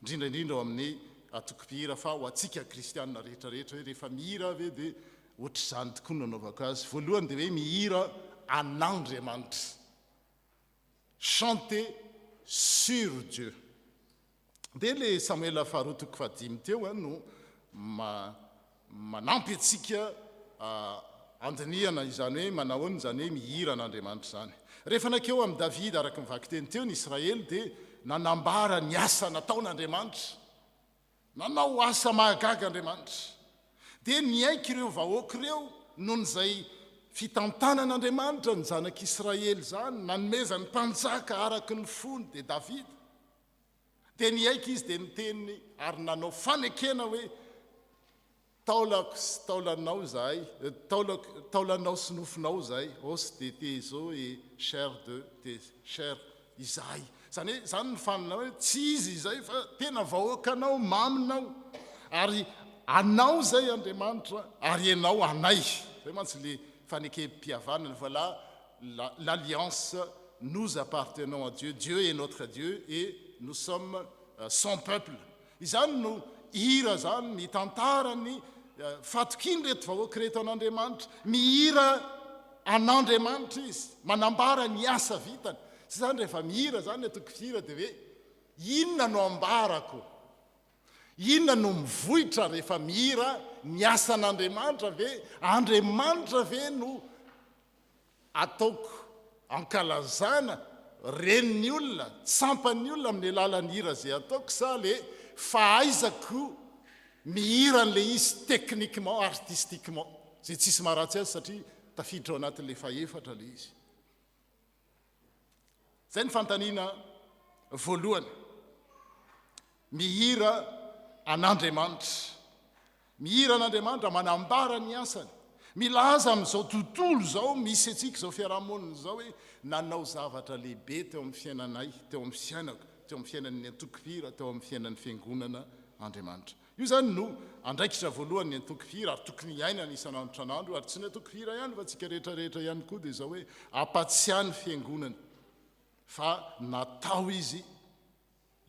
indrindraindrindra ao amin'ny atoko-pihira fa ho atsika kristianina rehetrarehetra hoe rehefa mihira ave dia ohatr'izany tokoa no nanaovako azy. Voalohany dia hoe mihira an'Andriamanitra, chanter sur Dieu. Dia le Samuel faharoa toko fahadimy teo no manampy atsika andiniana izany hoe manahoany zany hoe mihira an'andriamanitra zany rehefa nakeo amin'ny davida araka mivaky teny teo ny israely dia nanambara ny asa nataon'andriamanitra nanao asa mahagaga andriamanitra dia niaiky ireo vahoaka ireo noho n'izay fitantanan'andriamanitra ny zanak'israely zany nanomezany mpanjaka araky ny fony dia davida dia niaiky izy dia niteniny ary nanao fanekena hoe taolanao zahay taolanao sy nofinao zahay os de tezo et chair de tes chair izahay zany hoe zany ny fanina hoe tsy izy izay fa tena vahoakanao maminao ary anao zay andriamanitra ary ianao anay zay mantsy le fanekempihavanana voilà l'alliance nous appartenons à Dieu, Dieu est notre Dieu et nous sommes son peuple izany no hira zany mitantarany fatokiny reto vahoaka reto an'andriamanitra mihira an'andriamanitra izy manambara ny asa vitany sy zany rehefa mihira zany atokofira dia hoe inona no ambarako inona no mivohitra rehefa mihira ny asa an'andriamanitra ve andriamanitra ve no ataoko ankalazana reniny olona tsampany olona amin'ny alalan'ny hira zay ataoko sa le fahaizako mihira n'le izy techniquement artistiquement zay tsisy maharatsy azy satria tafiditra ao anatin'le faefatra le izy zay ny fantaniana voalohany mihira an'andriamanitra mihira an'andriamanitra manambara ny asany milaza amin'izao tontolo zao misy atsika zao fiarahamonina zao hoe nanao zavatra lehibe teo amin'ny fiainanay teo amin'ny fiainako teo amin'ny fiainan'ny antokofira teo amin'ny fiainan'ny fiangonana andriamanitra io zany no andraikitra voalohany ny antokofira ary tokony iainana isan'andro ary tsy ny antokofira ihany fa tsika rehetrarehetra ihany koa dia zao hoe apatsiany fiangonana fa natao izy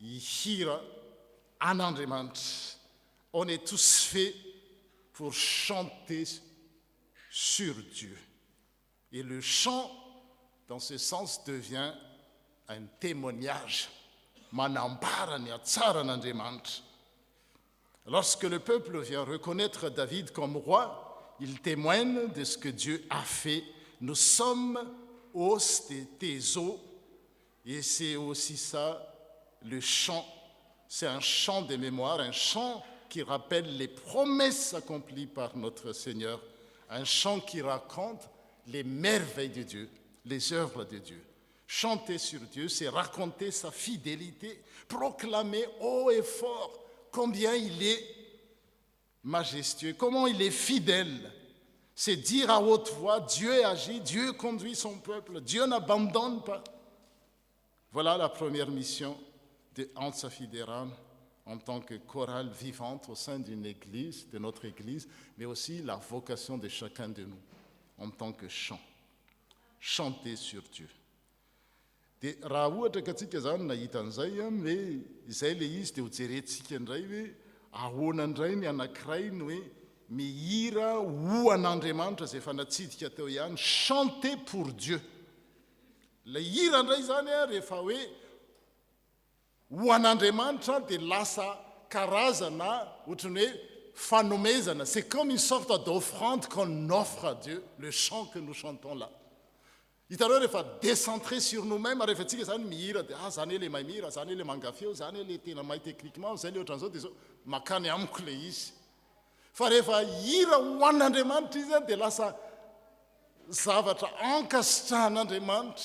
ihira an'andriamanitra on est tous faits pour chanter sur Dieu. Et le chant, dans ce sens, devient un témoignage. Manambara ni atsara n'andriamanitra. Lorsque le peuple vient reconnaître David comme roi, il témoigne de ce que Dieu a fait. Nous sommes os de tes os. Et c'est aussi ça, le chant. C'est un chant de mémoire, un chant qui rappelle les promesses accomplies par notre Seigneur. Un chant qui raconte les merveilles de Dieu, les œuvres de Dieu. Chanter sur Dieu, c'est raconter sa fidélité, proclamer haut et fort combien il est majestueux, comment il est fidèle. C'est dire à haute voix, Dieu agit, Dieu conduit son peuple, Dieu n'abandonne pas. Voilà la première mission de Ansa Fideran en tant que chorale vivante au sein d'une église, de notre église, mais aussi la vocation de chacun de nous en tant que chant. Chanter sur Dieu. Dia raha ohatra ka tsika zany nahita an'izay hoe izay le izy dia ho jerentsika indray hoe ahoana indray ny anankiray ny hoe mihira ho an'andriamanitra izay efa natsidika teo ihany chanter pour Dieu. Le hira indray zany rehefa hoe ho an'andriamanitra dia lasa karazana ohatrany hoe fanomezana. C'est comme une sorte d'offrande qu'on offre à Dieu, le chant que nous chantons là. Hitanao rehefa décentré sur nous-mêmes rehefa tsika zany mihira dia zany le mahay mihira, zany le mangafeo, zany le tena mahay techniquement, zay le ohatran'izao dia zao makany amiko le izy. Fa rehefa hira ho an'andriamanitra izy dia lasa zavatra ankasitrahan'andriamanitra.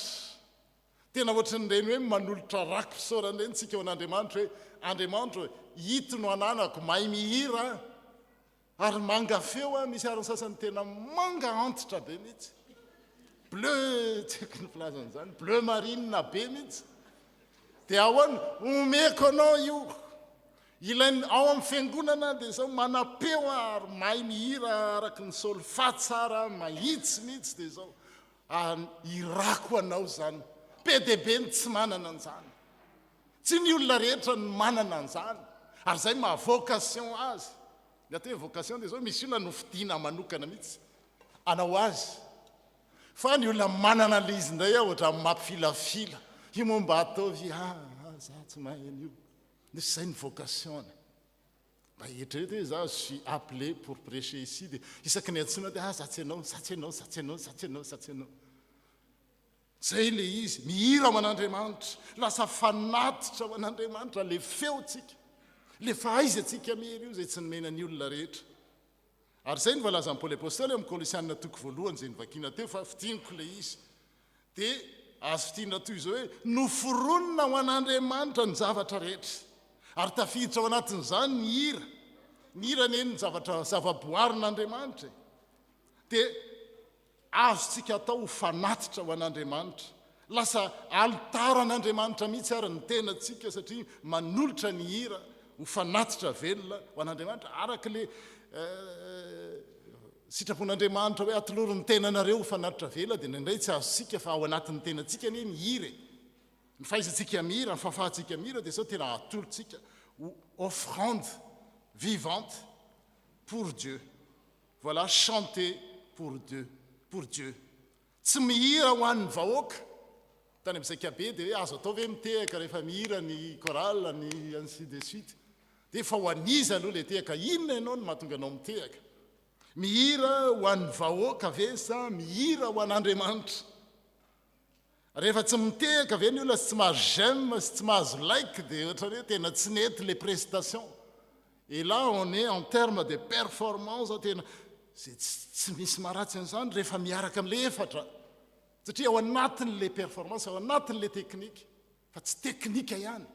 Tena ohatran'ireny hoe manolotra rakopisaorany ireny tsika ao an'andriamanitra hoe andriamanitra hito no ananako mahay mihira ary mangafeo misy ariny sasany tena manga antitra be mihitsy. Bleu tsy ny filazana zany bleu marine be mihitsy dia ahoana omeko anao io ilainy ao amin'ny fiangonana dia zao manapeo ary mahay mihira araky ny solfa tsara mahitsy mihitsy dia zao irako anao zany be dia be ny tsy manana an'izany tsy ny olona rehetra ny manana an'izany ary zay maha vocation azy ny atao hoe vocation dia zao misy olona nofidiana manokana mihitsy anao azy fa ny olona manana le izy indray ohatra mampifilafila io momba ataovy za tsy mahay an'io nisy zay ny vocation etrety hoe za suis appelé pour prêcher ici dia isaky ny antsoina dia satsy anao satsy anao satsy anao satsy anao satsy anao zay le izy mihira ho an'Andriamanitra lasa fanatitra ho an'Andriamanitra le feotsika le fahaizatsika mihery io zay tsy nomena ny olona rehetra ary zay ny valazan'ny Paoly apôstôly amin'ny Kolosianina toko voalohany zay nivakiana teo fa fitiniko le izy dia azo fitina toy izao hoe noforonina ho an'Andriamanitra ny zavatra rehetra ary tafiditra ao anatin'izany ny hira ny eny ny zavatra zavaboarin'Andriamanitra dia azotsika atao ho fanatitra ho an'Andriamanitra lasa altaran'Andriamanitra mihitsy ary ny tenatsika satria manolotra ny hira ho fanatitra velona ho an'Andriamanitra araka le sitrapon'Andriamanitra hoe atoloro ny tenanareo ho fanatitra vela dia nindray tsy azosika fa ao anatin'ny tenatsika ny ny hira ny fahaizatsika mihira ny fahafahantsika mihira dia zao tena atolotsika offrande vivante pour Dieu voilà chanter pour Dieu tsy mihira ho an'ny vahoaka tany amin'Saikabe dia hoe azo atao ve mitehaka rehefa mihira ny chorale ny ainsi de suite dia efa ho aniza aloha le tehaka inona ianao no mahatonga anao mitehaka mihira ho an'ny vahoaka ve sa mihira ho an'Andriamanitra rehefa tsy mitehaka ve ny olona sy tsy mahazo j'aime sy tsy mahazo like dia ohatra hoe tena tsy nety les prestations et là on est en termes de performance tena zay tsy misy maharatsy an'izany rehefa miaraka amin'le efatra satria ao anatin'le performance ao anatin'le teknika fa tsy teknika ihany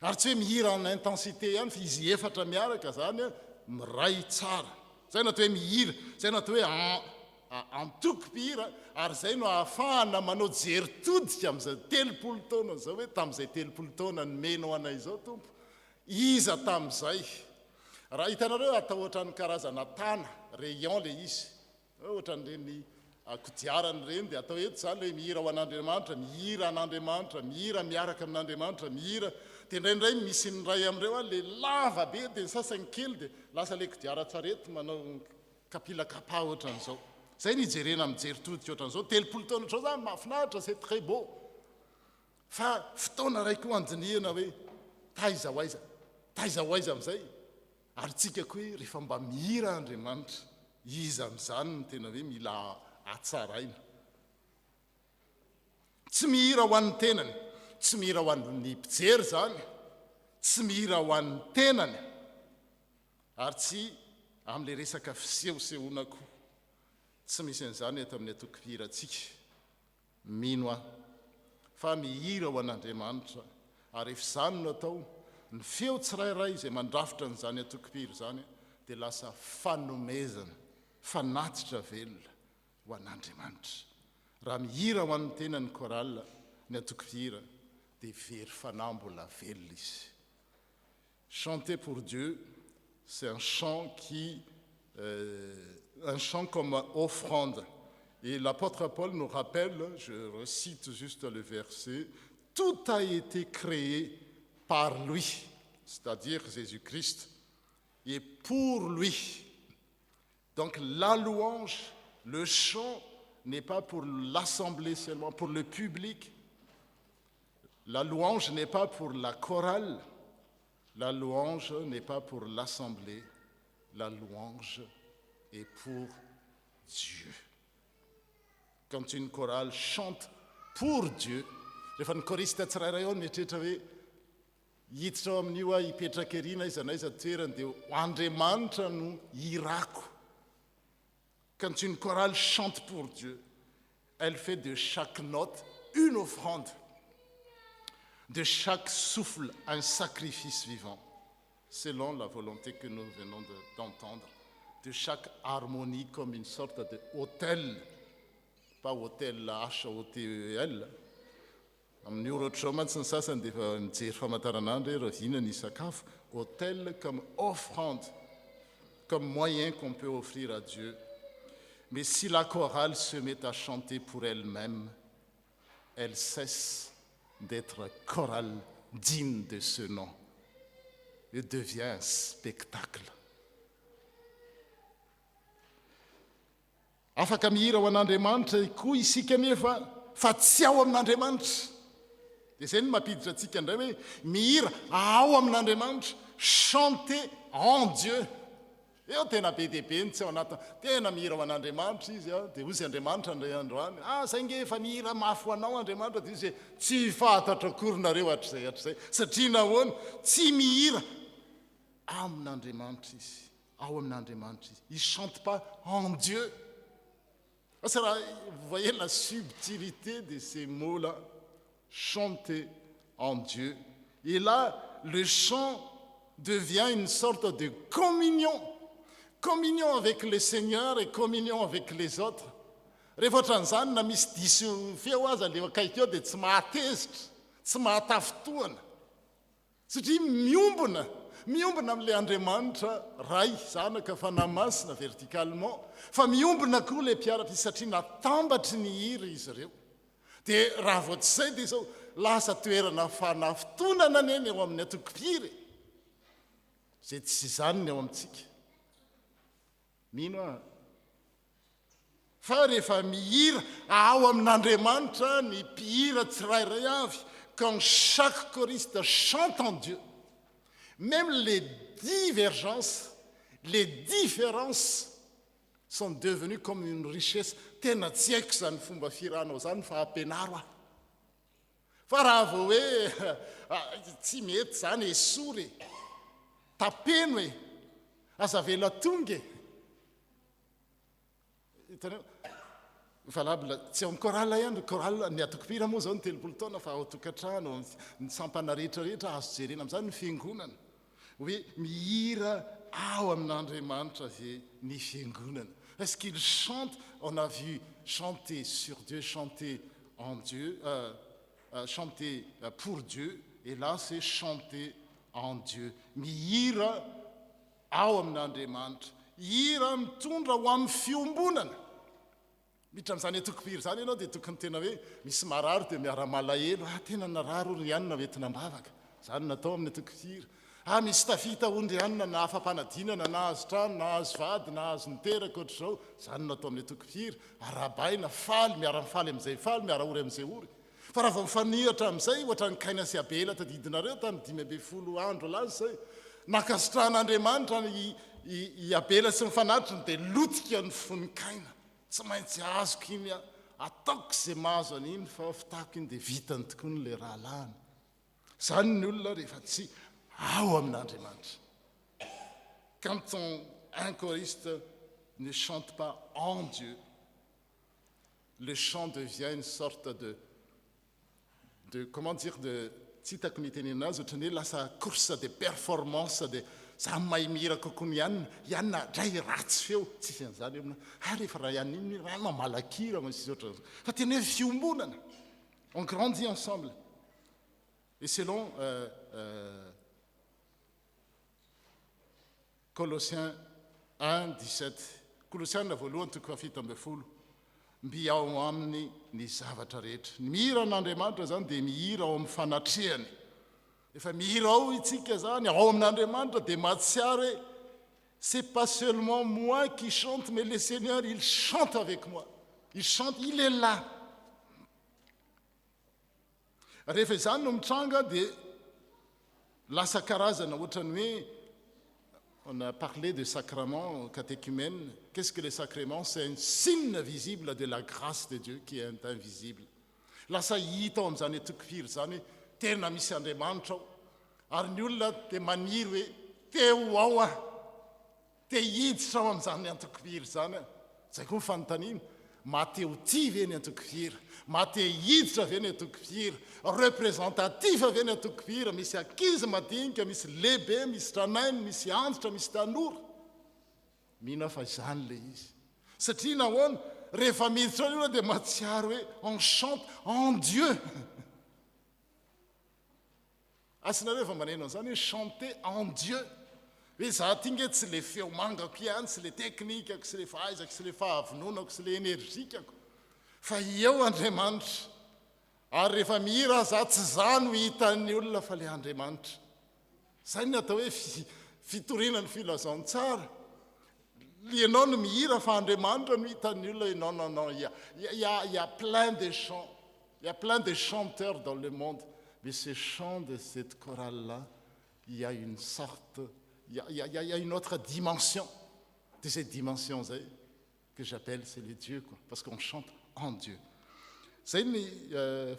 ary tsy hoe mihira en intensité ihany fa izy efatra miaraka zany miray tsara zay no atao hoe mihira zay no atao hoe antoko-pihira ary zay no ahafahana manao jeritodika amin'izay 30 taona zao hoe tamin'izay 30 taona nomenao anay izao tompo iza tamin'izay raha hitanareo atao ohatran'ny karazana tana rayon le izy ohatran'ireny akodiarany reny dia atao eto zany hoe mihira ho an'Andriamanitra mihira an'Andriamanitra mihira miaraka amin'Andriamanitra mihira dia ndraindray misy ny ray amin'ireo a le lava be dia ny sasany kely dia lasa le kodiara-tsarety manao kapila-kapa ohatran'izao zay ny ijerena mijeritodika ohatran'izao 30 taona ohatrao zany mahafinaritra c'est très beau fa fotoana ray koa andinihana hoe taiza ho aiza amin'izay ary tsika koa hoe rehefa mba mihira Andriamanitra iza amin'izany no tena hoe mila atsaraina tsy mihira ho an'ny tenany tsy mihira ho an'ny mpijery zany tsy mihira ho an'ny tenany ary tsy amin'le resaka fisehosehoana koa tsy misy an'izany eto amin'ny atoko-pihirantsika mino aho fa mihira ho an'Andriamanitra ary efa izany no atao ny feo tsirairay izay mandrafitra n'izany atoko-pihira zany dia lasa fanomezana fanatitra velona ho an'Andriamanitra raha mihira ho an'ny tena ny chorale ny atoko-pihira dia very fanahy mbola velona izy chanter pour Dieu c'est un chant un chant comme offrande et l'apôtre Paul nous rappelle, je recite juste le verset, tout a été créé par lui, c'est-à-dire Jésus-Christ, et pour lui. Donc la louange, le chant n'est pas pour l'assemblée seulement, pour le public. La louange n'est pas pour la chorale, la louange n'est pas pour l'assemblée, la louange est pour Dieu. Quand une chorale chante pour Dieu, rehefa ny choriste tsirairay ao mieritreritra hoe hiditra ao amin'io a hipetraka erina iza na iza toerany dia Andriamanitra no irako. Quand une chorale chante pour Dieu, elle fait de chaque note une offrande, de chaque souffle un sacrifice vivant, selon la volonté que nous venons d'entendre, de chaque harmonie comme une sorte d'autel, pas hôtel H-O-T-E-L. Amin'ny orotrao mantsy ny sasany dia efa mijery famantaranandro hoe raha ny sakafo, hôtel comme offrande, comme moyen qu'on peut offrir à Dieu. Mais si la chorale se met à chanter pour elle-même, elle cesse d'être chorale digne de ce nom et devient un spectacle. Afaka mihira ho an'Andriamanitra koa isika nefa fa tsy ao amin'Andriamanitra. Dia izay no mampiditra antsika indray hoe mihira ao amin'Andriamanitra, chanter en Dieu. Eo tena be dia be ny tsy ao anaty tena mihira ho an'Andriamanitra izy dia hozy Andriamanitra ndray androany zay nge efa mihira mafy ho anao Andriamanitra dia izy hoe tsy fantatra akorinareo hatr'izay satria nahoana tsy mihira amin'Andriamanitra izy ao amin'Andriamanitra izy il chante pas en Dieu. Vous voyez la subtilité de ces mots-là, chanter en Dieu. Et là, le chant devient une sorte de communion. Communion avec le Seigneur et communion avec les autres. Rehefa ohatran'izany na misy diso feo aza le akaiky eo dia tsy mahatezitra, tsy mahatafotoana. Satria miombona amin'ilay Andriamanitra ray zanaka fanahy masina verticalement, fa miombona koa ilay mpiaratra izy satria natambatry ny hira izy ireo. Dia raha vao tsy izay dia izao lasa toerana fanafotonana neny eo amin'ny atokopire. Zay tsy izany ny ao amintsika. Mino a fa rehefa mihira ao amin'Andriamanitra ny mpihira tsirairay avy, quand chaque choriste chante en Dieu, même les divergences, les différences sont devenues comme une richesse. Tena tsy haiko zany fomba firanao zany fa ampianaro aho. Fa raha vao hoe tsy mety zany esory tapeno hoe aza vela tonga hitanao valable tsy ao amin'ny chorale ihany chorale ny atokopira moa zao ny 30 taona fa ao tokantrano ny sampana rehetrarehetra azo jerena amin'izany ny fiangonana hoe mihira ao amin'Andriamanitra ve ny fiangonana. Est-ce qu'il chante? On a vu chanter sur Dieu, chanter en Dieu, chanter pour Dieu, et là c'est chanter en Dieu. Mihira ao amin'Andriamanitra, hira mitondra ho amin'ny fiombonana. Miditra amin'izany atokopira zany ianao dia tokony tena hoe misy mararo dia miara-malahelo, tena nararo Rianina entina mbavaka. Zany natao amin'ny atokopira. Misy tafita ondrianina na afa-panadinana na azo trano na azo vady na azo niteraka ohatr'izao, zany natao amin'ny atokopira. Arabaina faly miara-mifaly amin'izay faly miara-ory amin'izay ory. Fa raha vao mifanihatra amin'izay ohatra ny Kaina sy Abela tadidinareo tamin'ny 5 andro laza zay, nakasitrahan'Andriamanitra i Abela sy mifanatriny dia lotika ny fony Kaina. Tsy maintsy azoko iny ataoko izay mahazo an'iny fa fitako iny dia vitany tokoa ny le rahalahiny. Zany ny olona rehefa tsy ao amin'Andriamanitra. Quand un choriste ne chante pas en Dieu, le chant devient une sorte de comment dire, de tsitako ny tenena azy ohatrany hoe lasa course de performance de samy mahay mihira kokoa ny ianina dray ratsy feo tsisy an'izany amina rehefa raha ianina iny raha mamalakira masy oatra fa tena hoe fiombonana. On grandit ensemble. Et selon Colossiens 1:17, Colossiens voalohany toko fafito amby folo, mby ao aminy ny zavatra rehetra. Ny mihira an'Andriamanitra zany dia mihira ao amin'ny fanatrehany. Efa mihira ao itsika zany ao amin'Andriamanitra dia mahatsiary hoe c'est pas seulement moi qui chante mais le Seigneur il chante avec moi. Il chante, il est là. Rehefa izany no mitranga dia lasa karazana ohatrany hoe on a parlé de sacrements catéchumènes. Qu'est-ce que les sacrements? C'est un signe visible de la grâce de Dieu qui est invisible. Lasa hita ao amin'izany atokopira zany tena misy Andriamanitra ao ary ny olona dia maniry hoe teo ao te hiditra ao amin'izany atokopira zany. Zay koa fanontaniana, mateo ty ve ny atokopira? Mate hiditra ve ny atokopira? Représentatif ve ny atokopira? Misy ankizy madinika, misy lehibe, misy tranainy, misy antitra, misy tanora. Mino fa izany le izy. Satria nahoana rehefa miditra ao dia mahatsiaro hoe on chante en Dieu. Asinareo efa maneno an'izany hoe chanter en Dieu. Hoe za ty nge tsy le feo mangako ihany, tsy le teknikako, tsy le fahaizako, tsy le fahavononako, tsy le enerzikako. Fa eo Andriamanitra. Ary rehefa mihira za tsy za no hitan'ny olona fa le Andriamanitra. Zay ny atao hoe fitorinan'ny filazantsara. Ianao no mihira fa Andriamanitra no hitan'ny olona. Non, il y a plein de chants. Il y a plein de chanteurs dans le monde. Mais ce chant de cette chorale-là, il y a une sorte il y a une autre dimension de cette dimension que j'appelle, c'est le Dieu, quoi, parce qu'on chante en Dieu. Zay ny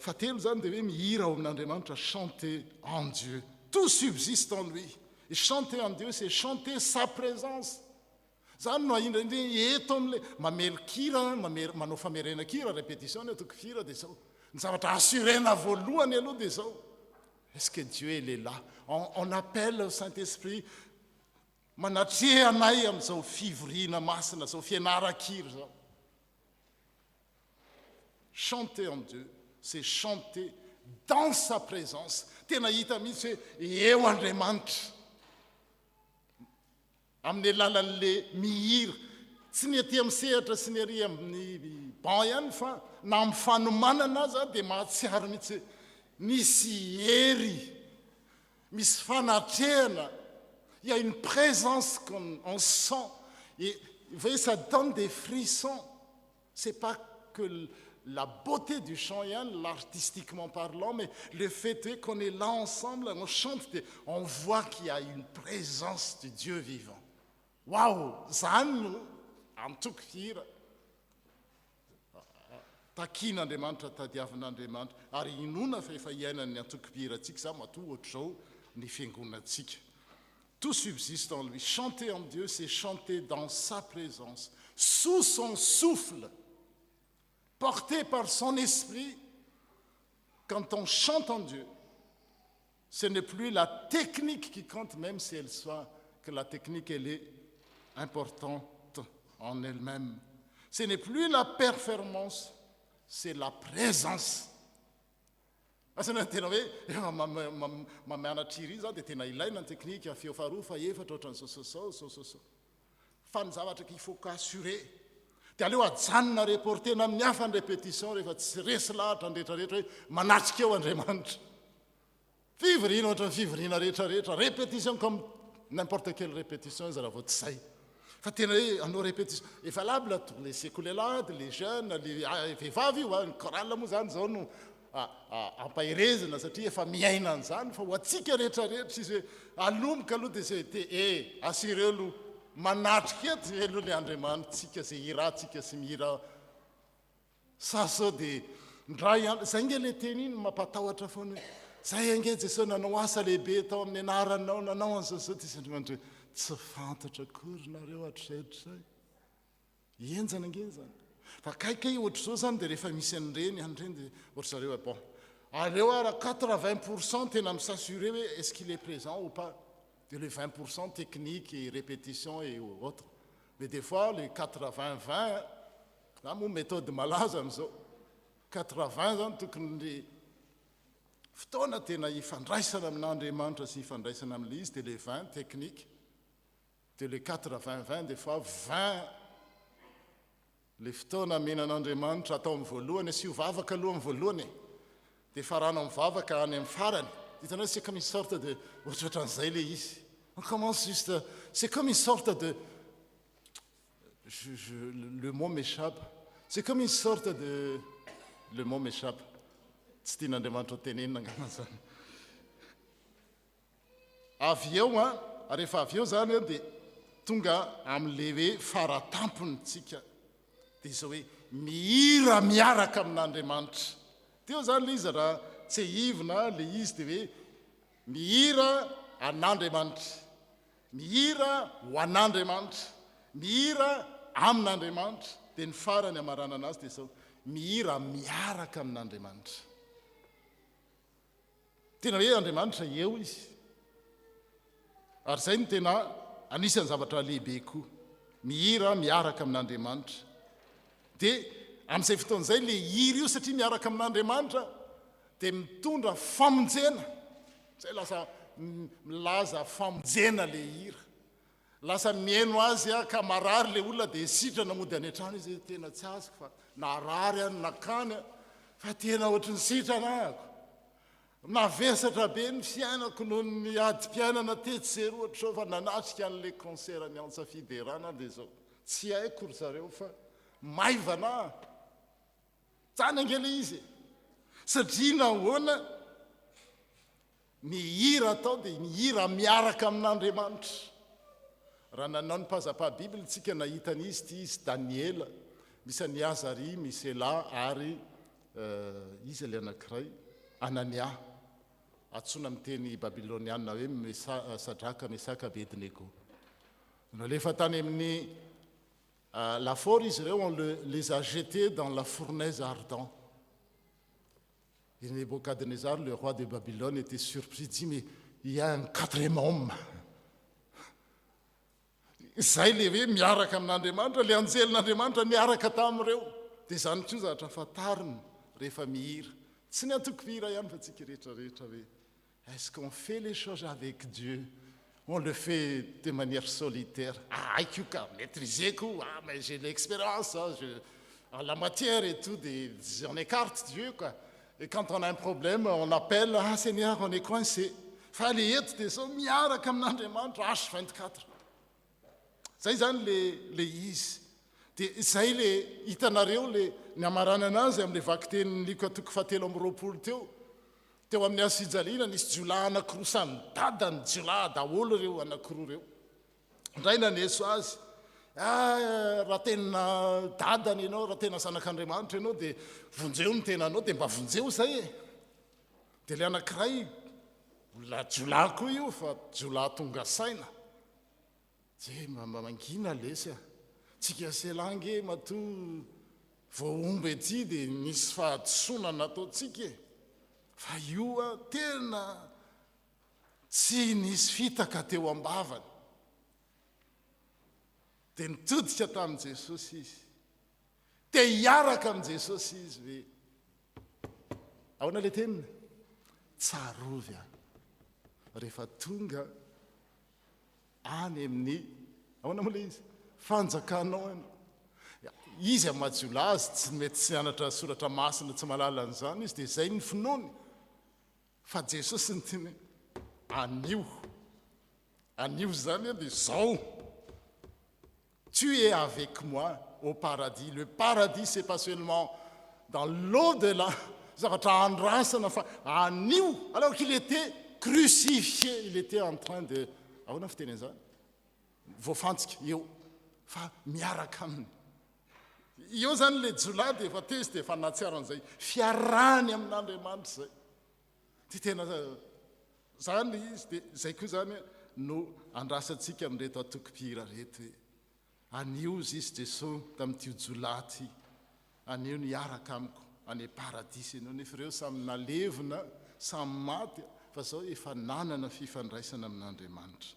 fatelo zany dia hoe mihira ao amin'Andriamanitra, chanter en Dieu. Tout subsiste en lui. Et chanter en Dieu, c'est chanter sa présence. Zany no indraindray eto amin'le mamely kira, manao famerena kira, répétition ny atoko kira dia zao. Ny zavatra assurena voalohany aloha dia zao. Est-ce que Dieu il est là? On appelle le Saint-Esprit manatrea anay amin'izao fivoriana masina, zao fianaran-kira zao. Chanter en Dieu, c'est chanter dans sa présence. Tena hita mihitsy hoe eo Andriamanitra. Amin'ny alalan'le mihira, tsy ny aty amin'ny sehatra sy ny ary amin'ny ban ihany fa na amin'ny fanomanana aza dia mahatsiaro mihitsy hoe misy hery, misy fanatrehana. Il y a une présence qu'on sent. Et vous voyez, ça donne des frissons. C'est pas que la beauté du chant, l'artistiquement parlant, mais le fait qu'on est là ensemble, on chante, on voit qu'il y a une présence du Dieu vivant. Waouh! Zany antoko hira. Takian'Andriamanitra, tadiavin'Andriamanitra, ary inona fa efa iainan'ny antoko-pirantsika za matoa ohatr'izao ny fiangonantsika. Tout subsiste en lui. Chanter en Dieu, c'est chanter dans sa présence, sous son souffle, porté par son esprit. Quand on chante en Dieu, ce n'est plus la technique qui compte, même si elle soit, que la technique, elle est importante en elle-même. Ce n'est plus la performance, c'est la présence. Asana tena hoe mamianatra hira zao dia tena ilaina ny teknika feo faharoa fa efatra ohatran'ny sao. Fa ny zavatra qu'il faut qu'assurer. Dia aleo ajanona reportena amin'ny hafa ny répétition rehefa tsy resy lahatra ny rehetrarehetra hoe manatrika eo Andriamanitra. Fivoriana ohatra ny fivoriana rehetrarehetra, répétition comme n'importe quelle répétition izy raha vao tsy zay. Fa tena hoe anao répétition est valable pour les sécolélades, les jeunes, les vehivavy io, ny chorale moa zany zao no ampahirezina satria efa miaina an'izany fa ho atsika rehetrarehetra izy hoe alomboka aloha dia zay te assuré aloha manatrika eto aloha le Andriamanitsika zay iratsika sy mihira sasao dia ndray zay nge le teny iny mampatahotra foana hoe zay ange Jesosy nanao asa lehibe tao amin'ny anaranao nanao an'izao dia izy Andriamanitra hoe tsy fantatra akory nareo hatrizay hienjana ange zany. Fa kaikay ohatr'izao zany dia rehefa misy an'ireny an'ireny dia ohatr' zareo bon aleo ara 80% tena m'assurer hoe est-ce qu'il est présent ou pas. De les 20% technique et répétition et autres. Mais des fois les 80-20 là moa méthode malaza amin'izao 80 zany tokony fotoana tena hifandraisana amin'Andriamanitra sy hifandraisana amin'ilay izy dia les 20 technique. De les 80-20 des fois 20 le fotoana menan'Andriamanitra atao amin'ny voalohany sy ho vavaka aloha amin'ny voalohany dia farana mivavaka any amin'ny farany. Hitanao c'est comme une sorte de ohatran'izay le izy. On commence juste, c'est comme une sorte de le mot m'échappe. C'est comme une sorte de le mot m'échappe. Tsy tian'Andriamanitra tenenina angamba zany. Avy eo rehefa avy eo zany dia tonga amin'le hoe faratamponitsika. Dia izao hoe mihira miaraka amin'Andriamanitra. Teo zany le izy raha tsy hivina le izy dia hoe mihira an'Andriamanitra, mihira ho an'Andriamanitra, mihira amin'Andriamanitra. Dia ny farany amarana anazy dia izao mihira miaraka amin'Andriamanitra. Tena hoe Andriamanitra eo izy. Ary izay no tena anisan'ny zavatra lehibe koa, mihira miaraka amin'Andriamanitra. Dia amin'izay fotoan'izay le hira io satria miaraka amin'Andriamanitra dia mitondra famonjena. Zay lasa milaza famonjena le hira. Lasa mihaino azy ka marary le olona dia sitrana mody any an-trano izy tena tsy azoko fa narary any nakany fa tena ohatry ny sitrana ako. Navesatra be ny fiainako noho ny adi-piainana tetsy zery ohatr'izao fa nanatrika an'le concert miantsa fiderana dia zao tsy haiko ry zareo fa maivana zany ange le izy satria nahoana mihira atao dia mihira miaraka amin'Andriamanitra. raha nanao ny mpazapaha-biblia tsika nahitany izy ty izy Daniela, misy any Azari, misy Ela ary izy le anankiray Anania, atsona amin'ny teny babyloniana hoe Sadraka, Mesaka, Abednego. Rehefa tany amin'ny lafaoro izy ireo, on les a jetés dans la fournaise ardente. Et Nebuchadnezzar, le roi de Babylone, était surpris, dit, mais il y a un quatrième homme. Zay le hoe miaraka amin'Andriamanitra, le anjelin'Andriamanitra miaraka tamin'ireo. Dia zany koa zavatra fantariny rehefa mihira. Tsy ny antoko-hira ihany fa tsika rehetrarehetra hoe est-ce qu'on fait les choses avec Dieu? On le fait de manière solitaire. Ah, Ikuka, maîtrisé, ah, mais j'ai l'expérience, hein, en la matière et tout, on écarte Dieu, quoi. Et quand on a un problème, on appelle, ah Seigneur, on est coincé. Fallait être des hommes, miaraka amin'Andriamanitra, H24. Zay zany le izy. Dia zay le hitanareo ny amarana anazy amin'le vakitenin'liko atoko fahatelo amby roapolo teo amin'ny Asijaliana nisy jiolahy anankiroa samy dadany jiolahy daholo reo anankiroa reo. Indray naneso azy, raha tena dadany ianao, raha tena zanak'Andriamanitra ianao, dia vonjeo ny tenanao, dia mba vonjeo zay e. Dia le anankiray, la jiolahy koa io, fa jiolahy tonga saina. Je mangina lesy a, tsika selange matoa voaomba ety dia nisy fahadisoana nataontsika e. Fa io a tena tsy nisy fitaka teo am-bavany. Dia nitodika tamin'i Jesosy izy. Dia hiaraka amin'i Jesosy izy hoe ahoana le teniny? Tsarovy a. Rehefa tonga any amin'ny ahoana moa le izy? Fanjakanao ianao. Izy amajiolahy azy tsy mety tsy anatra soratra masina tsy malala an'izany izy dia zay ny finoany. Fa Jesosy ny teny anio zany dia zao. Tu es avec moi au paradis. Le paradis, c'est pas seulement dans l'au-delà. Zavatra andrasana fa anio. Alors qu'il était crucifié, il était en train de ahoana fiteny an'izany? Voafantsika eo fa miaraka aminy. Eo zany le jiolahy dia efa tezy dia efa natsiaran'izay fiarahany amin'Andriamanitra zay. Dia tena zany izy dia zay koa zany no andrasantsika amin'reto atoko-pihira reto hoe anio izy Jesosy tamin'itio jiolahy ty, anio niaraka amiko any paradisy ianao. Nefa ireo samy nalevina, samy maty, fa zao efa nanana fifandraisana amin'Andriamanitra.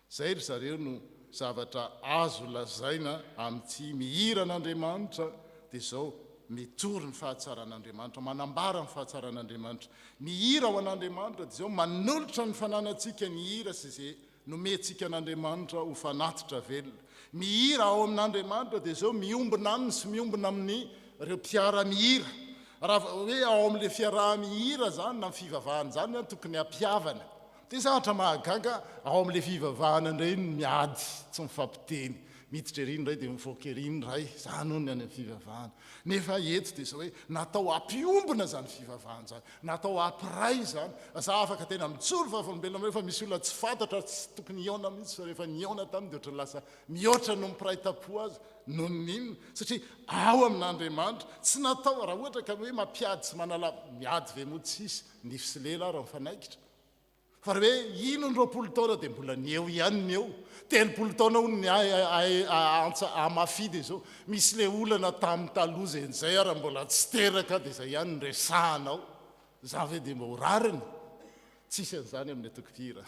Zay ry zareo no zavatra azo lazaina amin'ity mihira an'Andriamanitra dia zao mitory ny fahatsaran'Andriamanitra, manambara ny fahatsaran'Andriamanitra. Mihira ao an'Andriamanitra dia zao manolotra ny fananantsika ny hira sy izay nomentsika an'Andriamanitra ho fanatitra velona. Mihira ao amin'Andriamanitra dia zao miombona aminy sy miombona amin'ny ireo mpiara-mihira. Raha hoe ao amin'le fiaraha-mihira zany na fivavahana zany tokony hampiavana. Dia zavatra mahagaga ao amin'le fivavahana indray ny miady tsy mifampiteny. Miditra ery indray dia mivoaka ery indray, zany hono ny any amin'ny fivavahana. Nefa eto dia zao hoe natao hampiombona zany fivavahana zany, natao hampiray zany. Za afaka tena mitsoro vavolombelona rehefa misy olona tsy fantatra tsy tokony hiona mihitsy, fa rehefa niona taminy dia ohatran'ny lasa mihoatra no mipiray-tapo azy no ninona. Satria ao amin'Andriamanitra tsy natao raha ohatra ka hoe mampiady sy manala miady ve moa tsisy ny sy lela raha mifanaikitra. Fa hoe ino ny 20 taona dia mbola ny eo ihany ny eo. 30 taona ho ny amafy dia zao. Misy le olana tamin'ny taloha zay n'izay raha mbola tsy teraka dia zay ihany ny resahanao. Za ve dia mba ho rariny. Tsisy an'izany amin'ny atoko-pihira.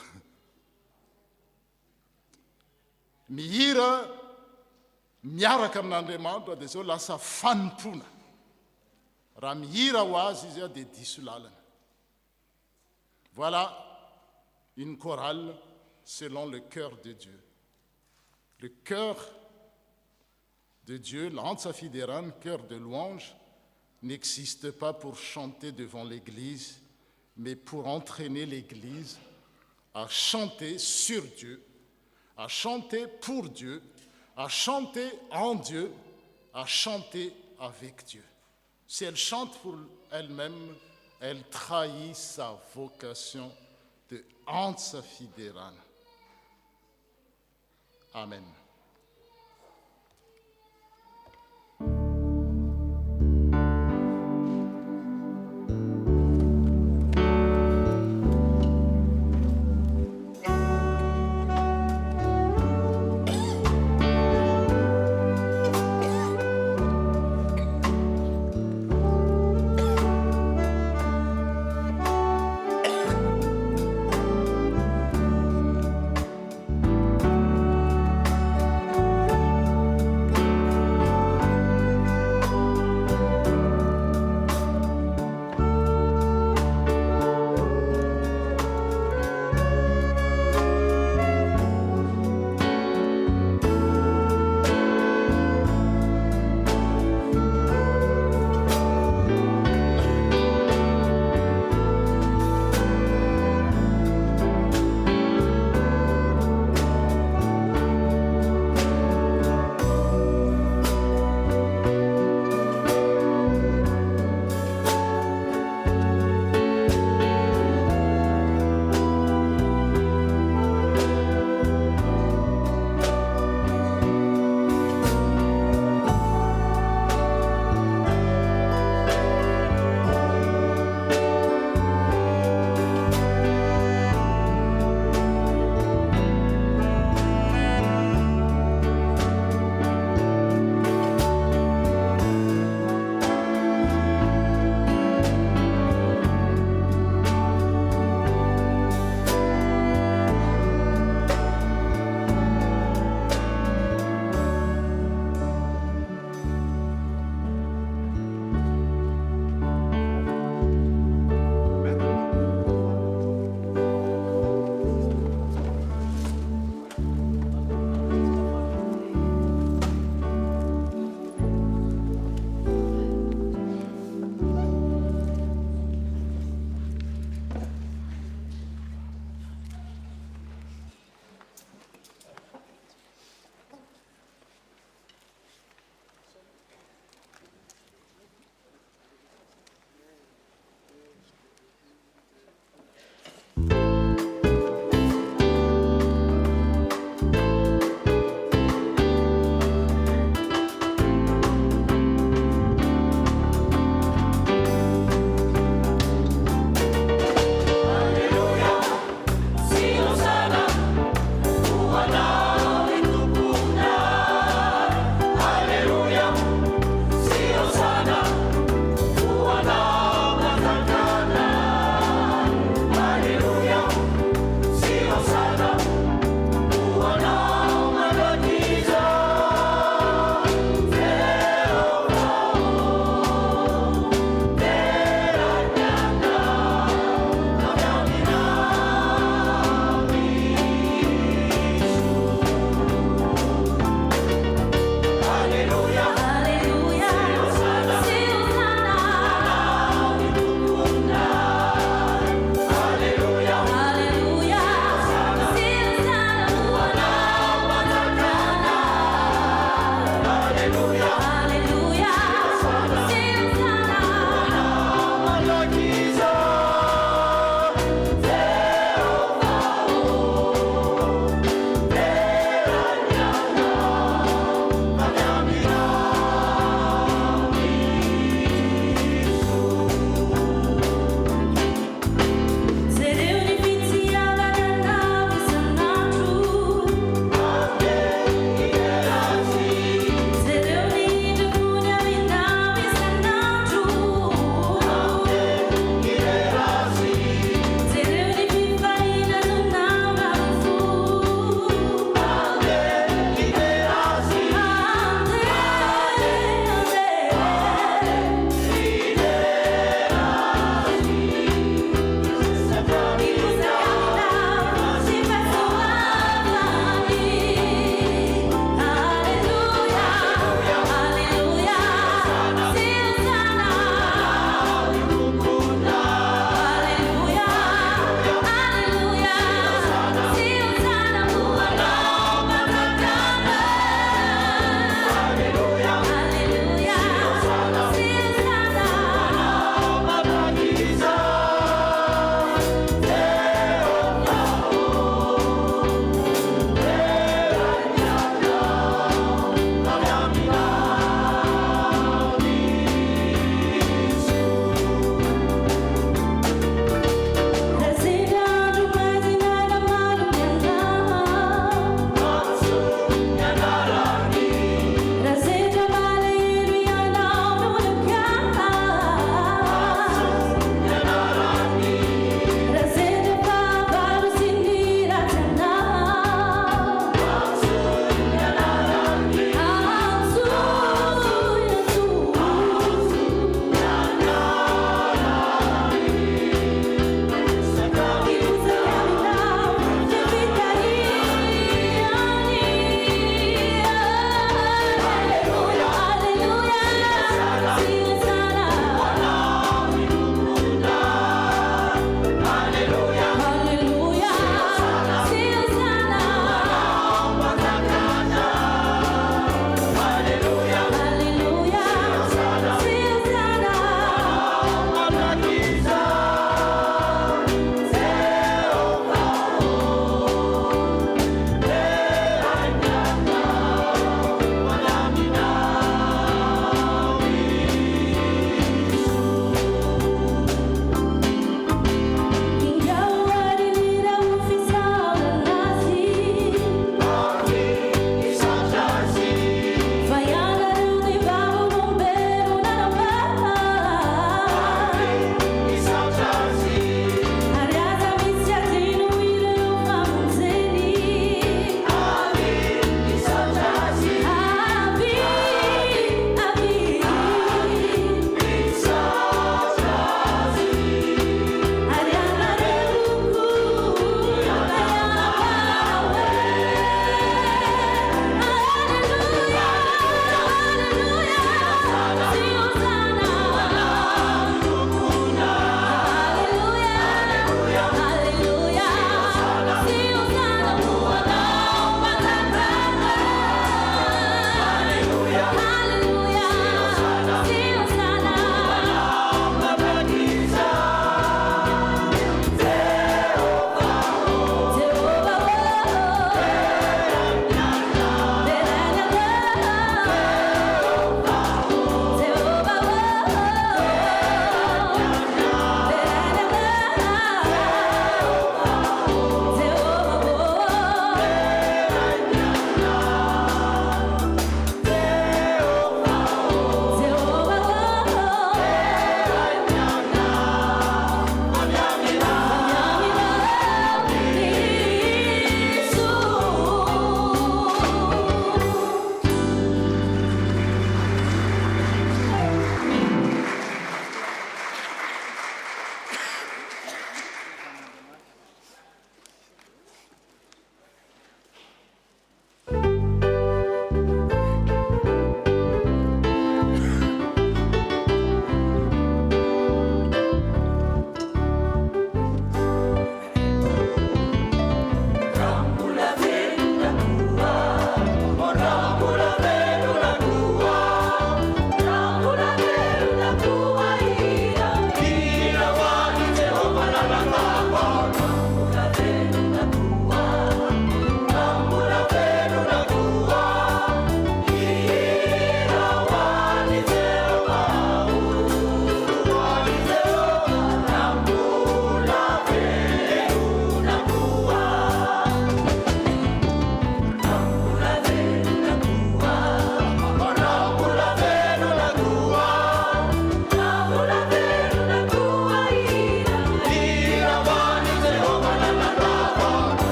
Mihira miaraka amin'Andriamanitra dia zao lasa fanompona. Raha mihira ho azy izy dia diso lalana. Voilà une chorale selon le cœur de Dieu. Le cœur de Dieu, l'Antsafideran, cœur de louange, n'existe pas pour chanter devant l'Église, mais pour entraîner l'Église à chanter sur Dieu, à chanter pour Dieu, à chanter en Dieu, à chanter avec Dieu. Si elle chante pour elle-même, elle trahit sa vocation de Antsafideran. Amen.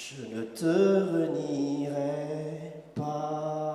Je ne te renierai pas.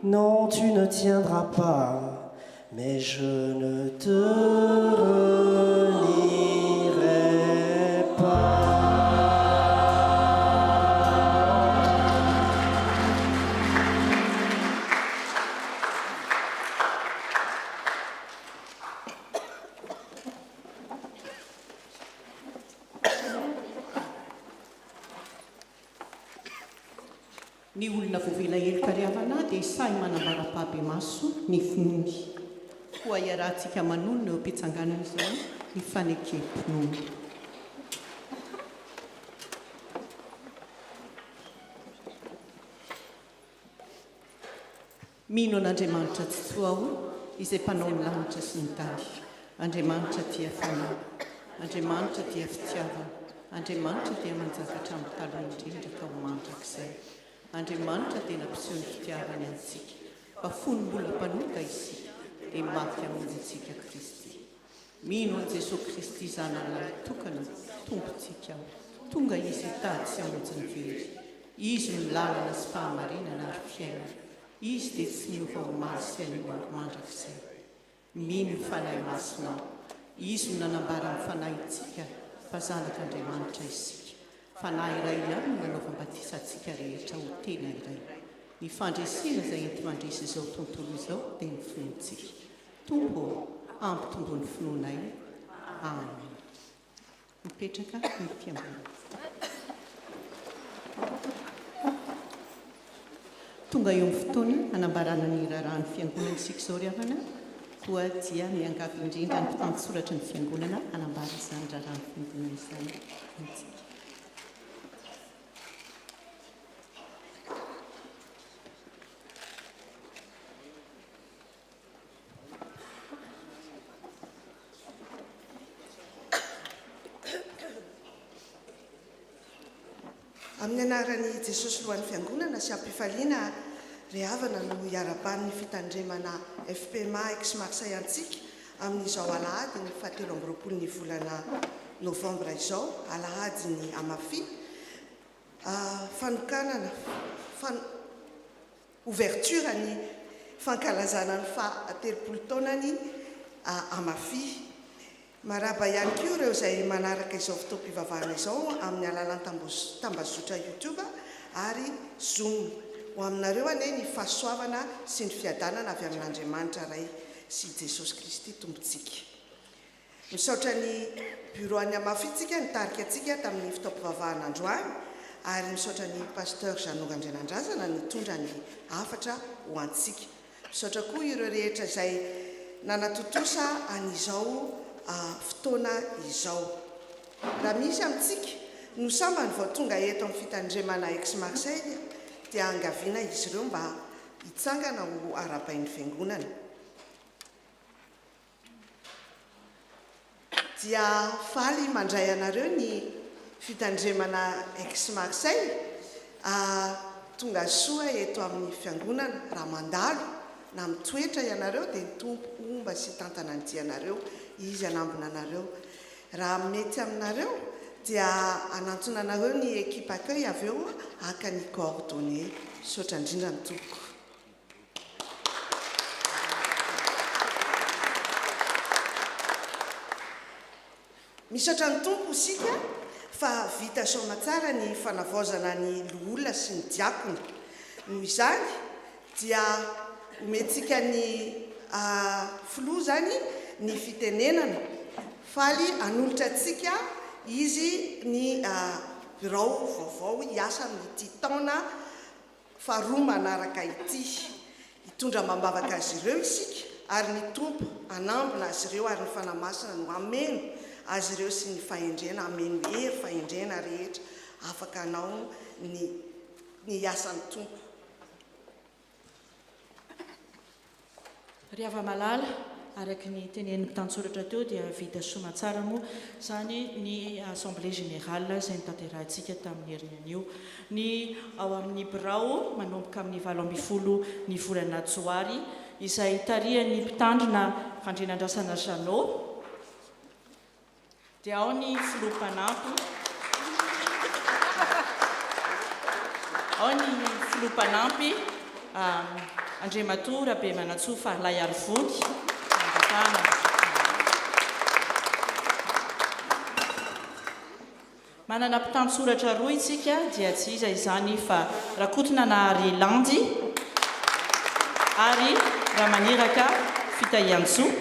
Non, tu ne tiendras pas, mais je ne te renierai pas. Ny olona voavela hely-kariavana dia isay manambara-pahabe maso ny finomy. Koa iarahantsika manonona eo am-pitsanganana izao ny fanekem-pinomy. Mino an'Andriamanitra tsy toao izay mpanao ny lanitra sy ny tany. Andriamanitra dia fanahy, Andriamanitra dia fitiavana, Andriamanitra dia manjakatra amin'ny taloha indrindra ka ho mandrakizay. Andriamanitra dia nampiseho ny fitiavany antsika, fa fonom-bolam-panoka isika dia mafy hamonjy Kristy. Mino an' Jesosy Kristy zanan'ilay tokana tompontsika ao, tonga izy hitady sy hamonjy ny very. Izy ny lalana sy fahamarinana ary fiainana. Izy dia tsy miova ho maly sy anio mandrakizay. Mino ny fanahy masonao. Izy no nanambara ny fanahyntsika fa zanak'Andriamanitra isika. Fanahy iray ihany no nanaovam-batisantsika rehetra ho tena iray. Ny fandresina izay enti mandresy izao tontolo izao dia ny fonontsika. Tompo, ampitombony finoanay amen. Mipetraka ny fiangonana. Tonga eo amin'ny fotoana hanambarana ny rarahan'ny fiangonana isika izao ry havana, koa dia miangavy indrindra ny mpitantsoratra ny fiangonana hanambara izany rarahan'ny fiangonana izany amintsika. Amin'ny anaran'i Jesosy lohan'ny fiangonana sy ampifaliana ry havana no hiaraban'ny fitandremana FPMA ex Marseille antsika amin'izao alahady ny 27 ny volana novambra izao, alahady ny Amafy, fanokanana ouverture ny fankalazana ny 30 taonany Amafy. Maraba ihany koa ireo izay manaraka izao fotoam-pivavahana izao amin'ny alalan'ny tambazotra YouTube ary Zoom. Ho aminareo ane ny fahasoavana sy ny fiadanana avy amin'Andriamanitra Ray sy Jesosy Kristy Tompontsika. Misaotra ny bureau any Amafitsika nitarika antsika tamin'ny fotoam-pivavahana androany ary misaotra ny pasteur Janora Andrianandrazana nitondra ny hafatra ho antsika. Misaotra koa ireo rehetra izay nanatotosa an'izao fotoana izao. Raha misy amintsika no sambany vao tonga eto amin'ny fitandremana ex Marseille dia angaviana izy ireo mba hitsangana ho arabain'ny fiangonana. Dia faly mandray anareo ny fitandremana ex Marseille tonga soa eto amin'ny fiangonana raha mandalo na mitoetra ianareo dia ny tompo omba sy tantana ny dianareo izy anambona anareo. Raha mety aminareo dia anantona anareo ny ekipa accueil avy eo haka ny coordonnées. Misaotra indrindra ny tompoko. Misaotra ny tompo isika fa vita soma tsara ny fanavaozana ny loholona sy ny diakona. Noho izany dia omentsika ny filoha zany ny fitenenana faly anolotra antsika izy ny birao vaovao hiasa amin'ity taona faharoa manaraka ity. Hitondra mambavaka azy ireo isika ary ny tompo anambona azy ireo ary ny fanamasina no ameno azy ireo sy ny fahendrena, ameno hery fahendrena rehetra afaka anao ny asan'ny tompo. Ry hava-malala, araka ny tenen'ny mpitantsoratra teo dia vita soa tsara moa zany ny assemblée générale izay nitanterahantsika tamin'ny herinan'io. Ny ao amin'ny birao manomboka amin'ny 20 ny volana Joary izay tarihan'ny mpitandrina Fandrianandrasana Janot, dia ao ny filoha-panampy, ao ny filoha-panampy Andriamatoa Rabe Manantsoa Farlay Arivony. Manana mpitantsoratra roa isika dia tsy iza izany fa Rakotona Nahary Landy ary Ramaniraka Fitahiantsoa.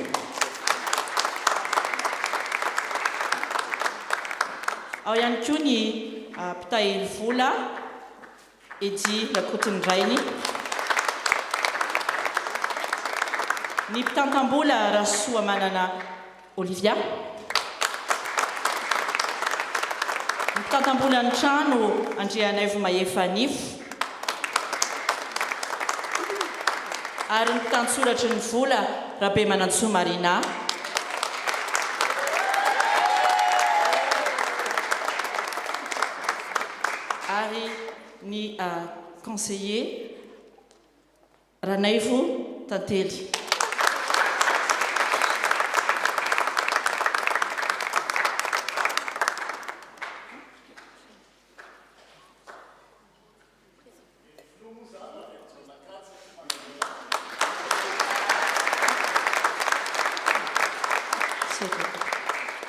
Ao ihany koa ny mpitahely vola Edy Rakotondrainy, ny mpitantam-bola Rasoa Manana Olivia, ny mpitantam-bola ny trano Andrianaivo Maefa Nifo, ary ny mpitantsoratra ny vola Rabe Manantsoa Marina, ary ny conseiller Ranaivo Tantely.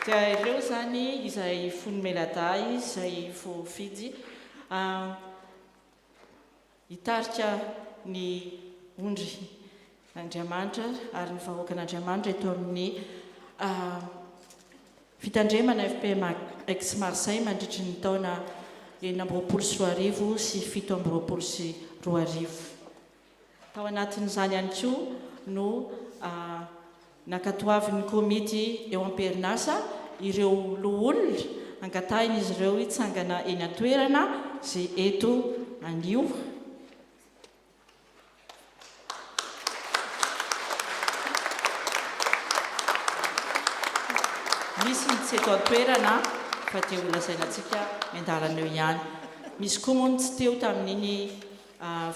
Dia ireo zany izay fony meladay izay voafidy hitarika ny ondry Andriamanitra ary ny vahoakan'Andriamanitra eto amin'ny fitandremana FPM ex Marseille mandritry ny taona 1924 sy 1724. Tao anatin'izany ihany koa no nakatoavin'ny komity eo am-perinasa ireo loholona angatahiny izy ireo hitsangana eny an-toerana zay eto anio. Misy tsy eto an-toerana fa te ho lazainantsika miandalana eo ihany. Misy koa moa tsy teo tamin'iny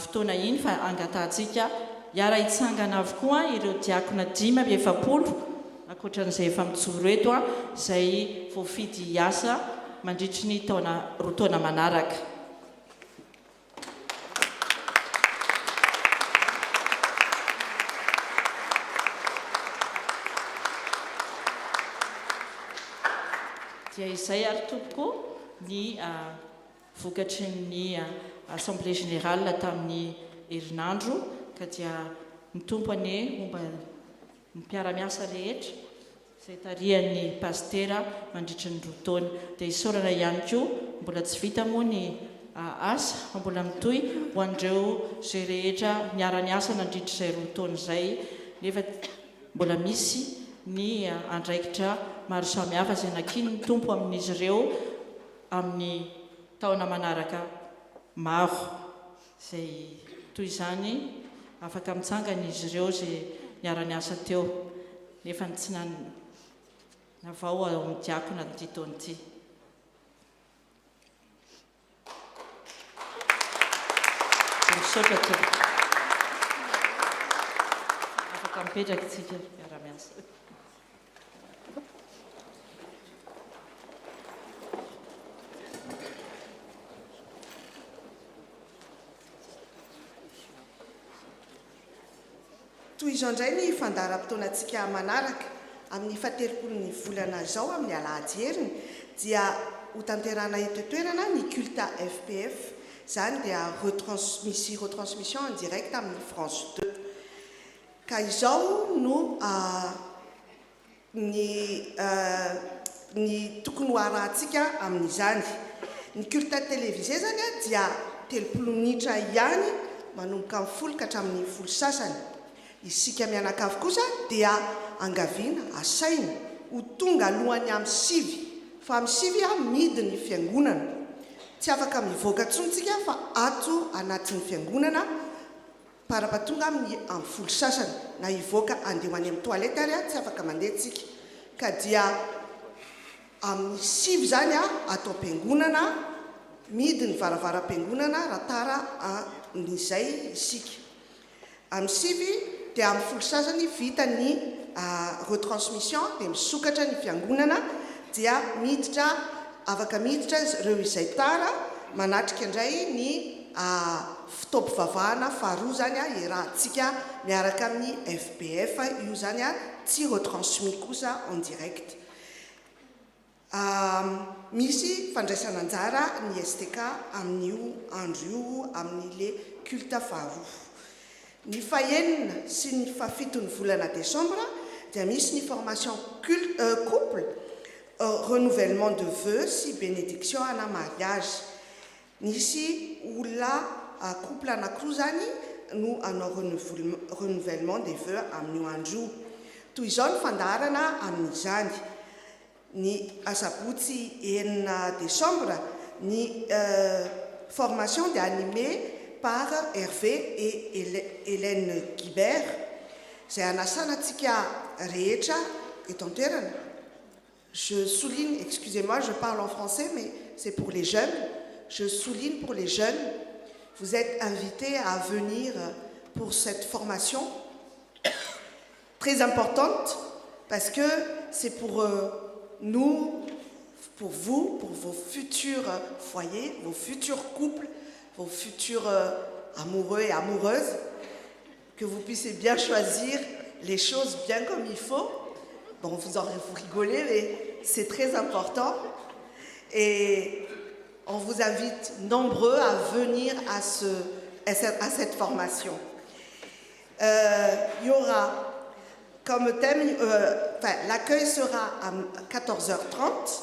fotoana iny fa angatahantsika hiara hitsangana avokoa ireo diakona 570 ankoatran'izay efa mijoro eto izay voafidy hiasa mandritry ny roa taona manaraka. Dia izay ary tompoko ny vokatry ny Assemblée Générale tamin'ny herinandro ka dia mitompo ane momba ny mpiara-miasa rehetra izay tarihan'ny pastera mandritry ny roa taona. Dia isaorana ihany koa mbola tsy vita moa ny asa fa mbola mitohy ho an'ireo izay rehetra miara-miasa nandritry izay roa taona izay nefa mbola misy ny andraikitra maro samihafa izay nankiny ny tompo amin'izy ireo amin'ny taona manaraka maro izay toy izany afaka mitsangana izy ireo izay miara-miasa teo nefa tsy navao ao amin'ny diakona ny taona ity. Misaotra tompoko. Afaka mipetraka isika miara-miasa. Toy izao indray ny fandaharam-potoanantsika manaraka amin'ny fahatelopolon'ny volana izao amin'ny alahady heriny dia ho tanterana eto toerana ny culte FPF. Zany dia retransmission en direct amin'ny France 2. Ka izao no ny tokony ho arahantsika amin'izany. Ny culte télévisé zany dia 30 minitra ihany manomboka amin'ny 10 ka hatramin'ny 10 sasany. Isika mianakavy kosa dia angaviana asaina ho tonga alohany amin'ny 7 fa amin'ny 7 midy ny fiangonana. Tsy afaka mivoaka tsontsika fa ato anatin'ny fiangonana parapatonga amin'ny 10 sasany na ivoaka andeho any amin'ny toilette ary tsy afaka mandeha tsika. Ka dia amin'ny 7 zany atao ampiangonana midy ny varavaram-piangonana raha tara n'izay isika. Amin'ny 7 dia amin'ny 10 sasany vita ny retransmission dia misokatra ny fiangonana dia miditra afaka miditra ireo izay tara manatrika indray ny fitaovam-pivavahana faharoa zany iarahantsika miaraka amin'ny FPF. Io zany tsy retransmis kosa en direct. Misy fandraisana anjara ny STK amin'io andro io amin'ile culte faharoa. Ny fahenina sy ny fafitony volana décembre dia misy ny formation couple renouvellement de vœux sy bénédiction ana mariage. Nisy olona couple anankiroa zany no anao renouvellement des vœux amin'io andro. Toy izao ny fandaharana amin'izany. Ny asabotsy 9 décembre ny formation dia animée par Hervé et Hélène Guibert. C'est un asanatika rehetra eto an-toerana. Je souligne, excusez-moi, je parle en français, mais c'est pour les jeunes. Je souligne pour les jeunes, vous êtes invités à venir pour cette formation très importante parce que c'est pour nous, pour vous, pour vos futurs foyers, vos futurs couples, vos futurs amoureux et amoureuses, que vous puissiez bien choisir les choses bien comme il faut. Bon, vous rigolez, mais c'est très important. Et on vous invite nombreux à venir à cette formation. Il y aura comme thème, l'accueil sera à 14h30.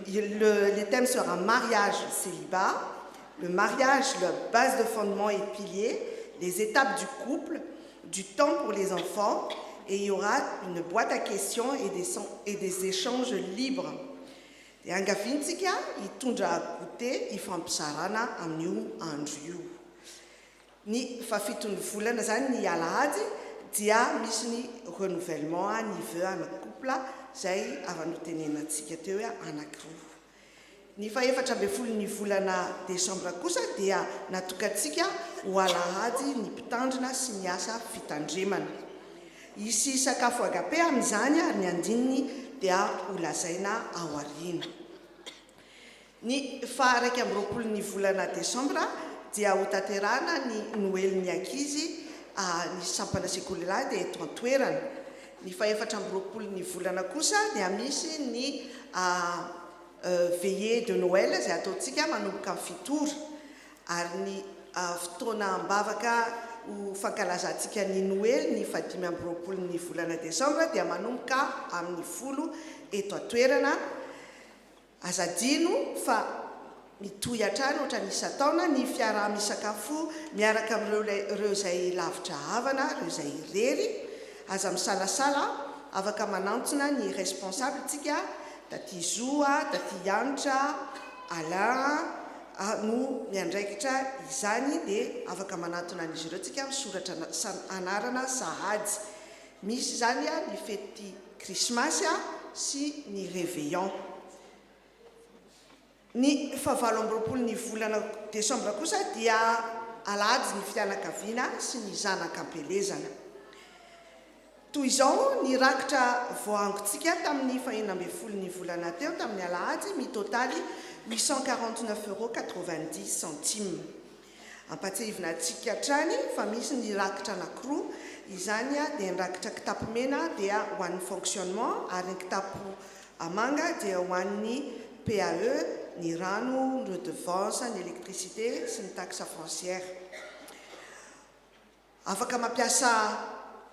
Les thèmes seront mariage, célibat, le mariage, la base de fondement et pilier, les étapes du couple, du temps pour les enfants, et il y aura une boîte à questions et des échanges libres. Et en gafintika, il tundra à côté, il fait un psarana à New Andrew. Ni fafitun fulana zany ni alahady dia misy ny renouvellement ny vœu ana couple zay avanotenenantsika teo hoe anankiroa. Ny faefatra ambin'ny folo ny volana Desambre kosa dia natokantsika ho alahady ny mpitandrina sy ny asa fitandremana. Isy sakafo agape amin'izany ary ny andininy dia ho lazaina ao aoriana. Ny faha 20 ny volana Desambre dia ho tanterahana ny Noelin'ny ankizy ny sampana sekoly dia eto an-toerana. Ny faha 20 ny volana kosa dia misy ny veillée de Noël zay ataontsika manomboka amin'ny fitoro ary ny fotoana ambavaka ho fankalazantsika ny Noël ny 25 ny volana Desambre dia manomboka amin'ny 10 eto an-toerana. Azadino fa mitohy hatrany ohatra ny isa-taona ny fiaraha-misakafo miaraka amin'ireo izay lavitra havana, ireo izay irery, aza misalasala, afaka manantsona ny responsable tsika, taty Zoa, taty Anitra, Alain, no miandraikitra izany dia afaka manantona an'izy ireo tsika misoratra anarana sahady. Misy zany ny fety Krismasy sy ny réveillon. Ny faha 20 ny volana Desambre kosa dia alahady ny fianakaviana sy ny zanak'ampelezana. Toy izao ny rakitra voangontsika tamin'ny faha 12 ny volana teo tamin'ny alahady mitotaly 849,90 €. Ampatsahivina antsika hatrany fa misy ny rakitra anankiroa, izany dia ny rakitra kitapo mena dia ho an'ny fonctionnement ary ny kitapo manga dia ho an'ny PAE, ny rano, ny redevance, ny électricité sy ny taxe foncière. Afaka mampiasa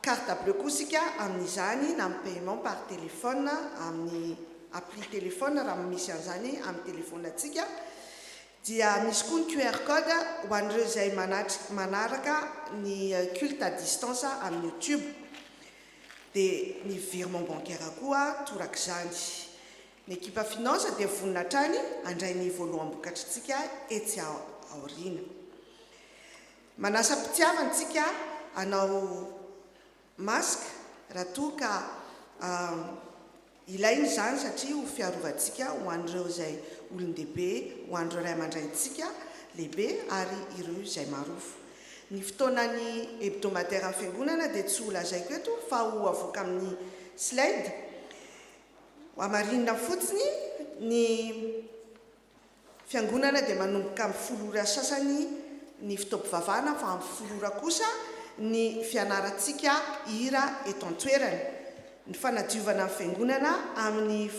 carte bleue koa isika amin'izany na amin'ny paiement par téléphone amin'ny appli téléphone raha misy an'izany amin'ny téléphone-ntsika. Dia misy koa ny QR code ho an'ireo izay manaraka ny culte à distance amin'ny YouTube. Dia ny virement bancaire koa torak'izany. Ny ekipa finance dia vonina hatrany andray ny voaloham-bokatritsika etsy aoriana. Manasa mpitiavantsika hanao masque raha toa ka ilainy izany satria ho fiarovantsika ho an'ireo izay olon-dehibe, ho an'ireo ray aman-draintsika lehibe ary ireo izay marofo. Ny fotoanany hebdomadaire amin'ny fiangonana dia tsy ho lazaiko eto fa ho avoaka amin'ny slide. Amarinina fotsiny ny fiangonana dia manomboka amin'ny 10 ora sasany ny fitaovam-pivavahana fa amin'ny 10 ora kosa ny fianarantsika hira eto an-toerana. Ny fanadiovana amin'ny fiangonana amin'ny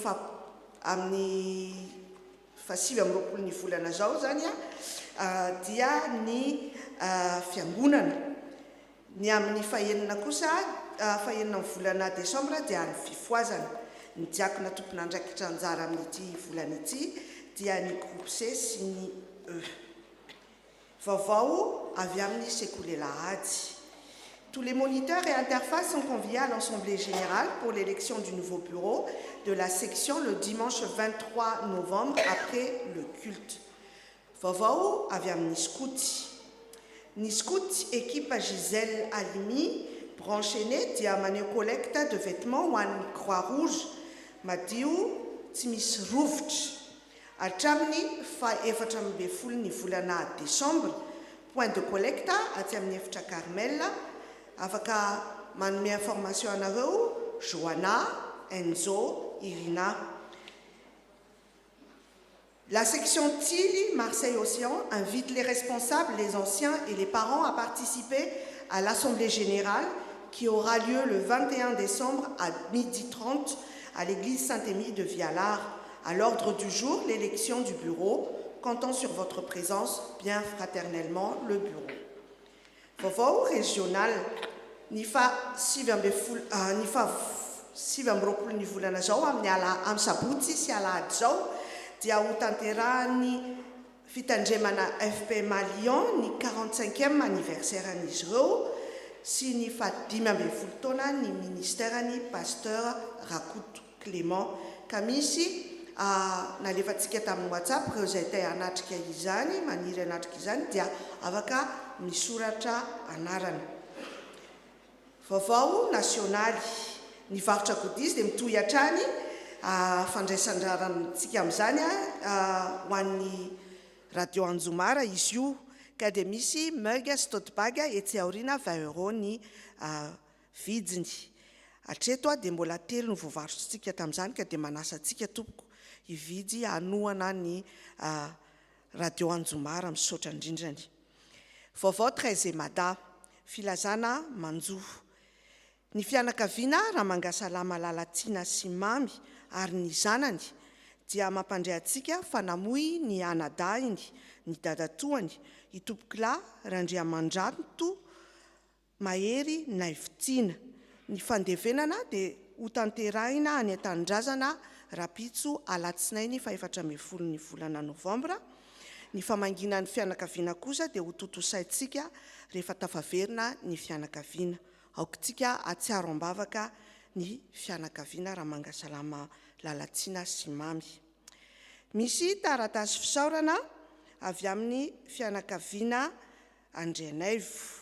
20 ny volana zao zany dia ny fiangonana. Ny amin'ny fahenina kosa fahenina amin'ny volana Desambre dia ny fifoazana. Ny diakona tompon'andraikitra anjara amin'ity volana ity dia ny groupe C sy ny E. Vaovao avy amin'ny sekoly lahady. Tous les moniteurs et interfaces sont conviés à l'Assemblée générale pour l'élection du nouveau bureau de la section le dimanche 23 novembre après le culte. Vaovao avy amin'ny scout. Ny scout équipe à Gisèle Halimi branché dia maneho collecte de vêtements ho an'ny Croix-Rouge madio tsy misy rovitra. Hatramin'ny faha 14 ny volana Desambre, point de collecte aty amin'ny efitra Carmel. Afaka manome information anareo Johanna, Enzo, Irina. La section Tilly, Marseille-Océan, invite les responsables, les anciens et les parents à participer à l'Assemblée générale qui aura lieu le 21 décembre à 12h30 à l'église Saint-Émile de Vialard. À l'ordre du jour, l'élection du bureau, comptant sur votre présence, bien fraternellement, le bureau. Vaovao régional ny fa 7 ny volana zao amin'ny sabotsy sy alahady zao dia ho tanterahany fitandremana FPMA Lyon ny 45e anniversaire an'izy ireo sy ny 15 taona ny ministèrany pasteur Rakoto Clément ka misy nalefatsika tamin'ny WhatsApp ireo izay te hanatrika izany maniry hanatrika izany dia afaka misoratra anarana. Vaovao nasionaly ny varotra godisy dia mitohy hatrany fandraisan-drarantsika amin'izany ho an'ny radio Anjomara izy io ka dia misy mug sy tote bag etsy aoriana 20 € ny vidiny. Hatreto dia mbola 3 ny voavarotsika tamin'izany ka dia manasa antsika tompoko hividy hanoana ny radio Anjomara misaotra indrindrany. Vaovao 13 mada filazana manjoho. Ny fianakaviana Ramangasalama Lalatina sy mamy ary ny zanany dia mampandray antsika fanamoy ny anadainy, ny dadatoany, i Tompokila Randriamandrato Mahery Naivitiana. Ny fandevenana dia ho tanterahina any an-tanindrazana Rapitso alatsinainy 14 ny volana Novambra. Ny famanginan'ny fianakaviana kosa dia ho totosaintsika rehefa tafaverina ny fianakaviana. Aokontsika atsiaro ambavaka ny fianakaviana Ramangasalama Lalatina sy mamy. Misy taratasy fisaorana avy amin'ny fianakaviana Andrianaivo.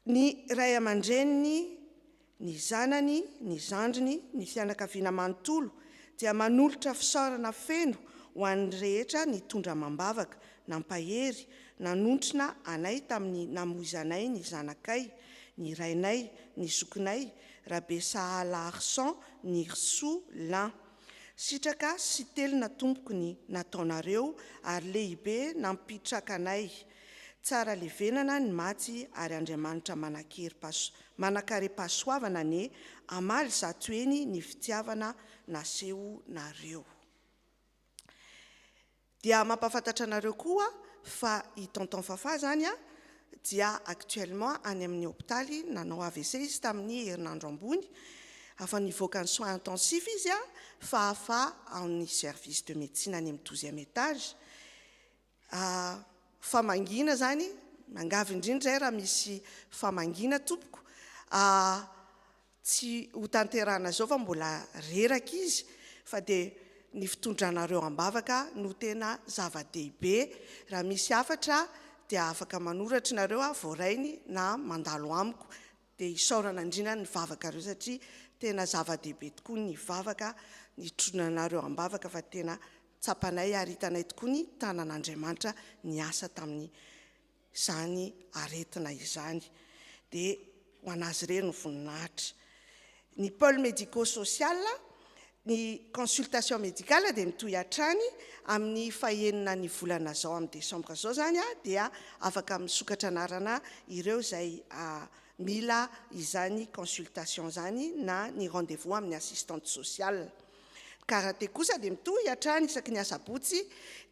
Ny ray aman-dreniny, ny zanany, ny zandriny, ny fianakaviana manontolo dia manolotra fisaorana feno ho an'ny rehetra ny tondra mambavaka, nampahery, nanontrona anay tamin'ny namoizanay ny zanakay, ny rainay, ny zokinay, rabe Sahala Arsan, ny Rsou Lan. Sitraka sy telona tompoko ny nataonareo ary lehibe nampitraka anay. Tsara levenana ny maty ary Andriamanitra manakare-pahasoavana ne amaly zato eny ny fitiavana naseho nareo. Dia mampafantatra anareo koa fa i tonton Fafa zany dia actuellement any amin'ny hôpitaly nanao AVC izy tamin'ny herinandro ambony afa nivoaka ny soins intensifs izy fa afa amin'ny service de médecine any amin'ny 12e étage. Famangina zany mangavy indrindra raha misy famangina tompoko tsy ho tanterahana zao fa mbola reraka izy fa dia ny fitondranareo ambavaka no tena zava-dehibe. Raha misy afatra dia afaka manoratra nareo voarainy na mandalo amiko dia isaorana indrindra ny vavaka reo satria tena zava-dehibe tokoa ny vavaka ny tronanareo ambavaka fa tena tsapanay ary hitanay tokoa ny tanan'Andriamanitra ny asa tamin'ny izany aretina izany dia ho anazy ireny ny voninahitra. Ny pôle médico-social, ny consultation médicale dia mitohy hatrany amin'ny fahenina ny volana zao amin'ny Desambra zao zany dia afaka misokatra anarana ireo izay mila izany consultation zany na ny rendez-vous amin'ny assistante sociale. Karaha kosa dia mitohy hatrany isaky ny asabotsy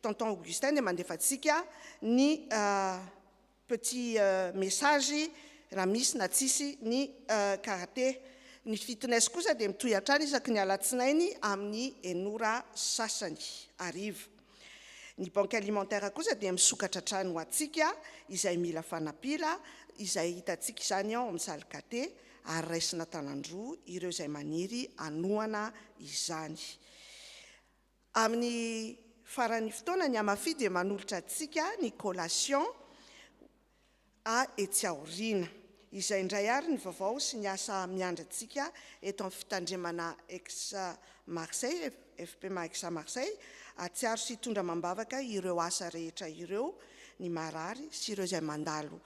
tonton Augustin dia mandefatsika ny petit message raha misy na tsisy ny karaha. Ny fitness kosa dia mitohy hatrany isaky ny alatsinainy amin'ny enora sasany ariva. Ny banque alimentaire kosa dia misokatra hatrany ho atsika izay mila fanapila izay hitantsika izany ao amin'ny salikate ary raisina tanandroa ireo izay maniry anoana izany. Amin'ny faran'ny fotoana ny amafy dia manolotra antsika ny collation etsy aoriana. Izay indray ary ny vaovao sy ny asa miandrantsika eto amin'ny fitandremana ex-Marseille, FPMA ex-Marseille, atsiaro sy tondra mambavaka ireo asa rehetra ireo ny marary sy ireo izay mandalo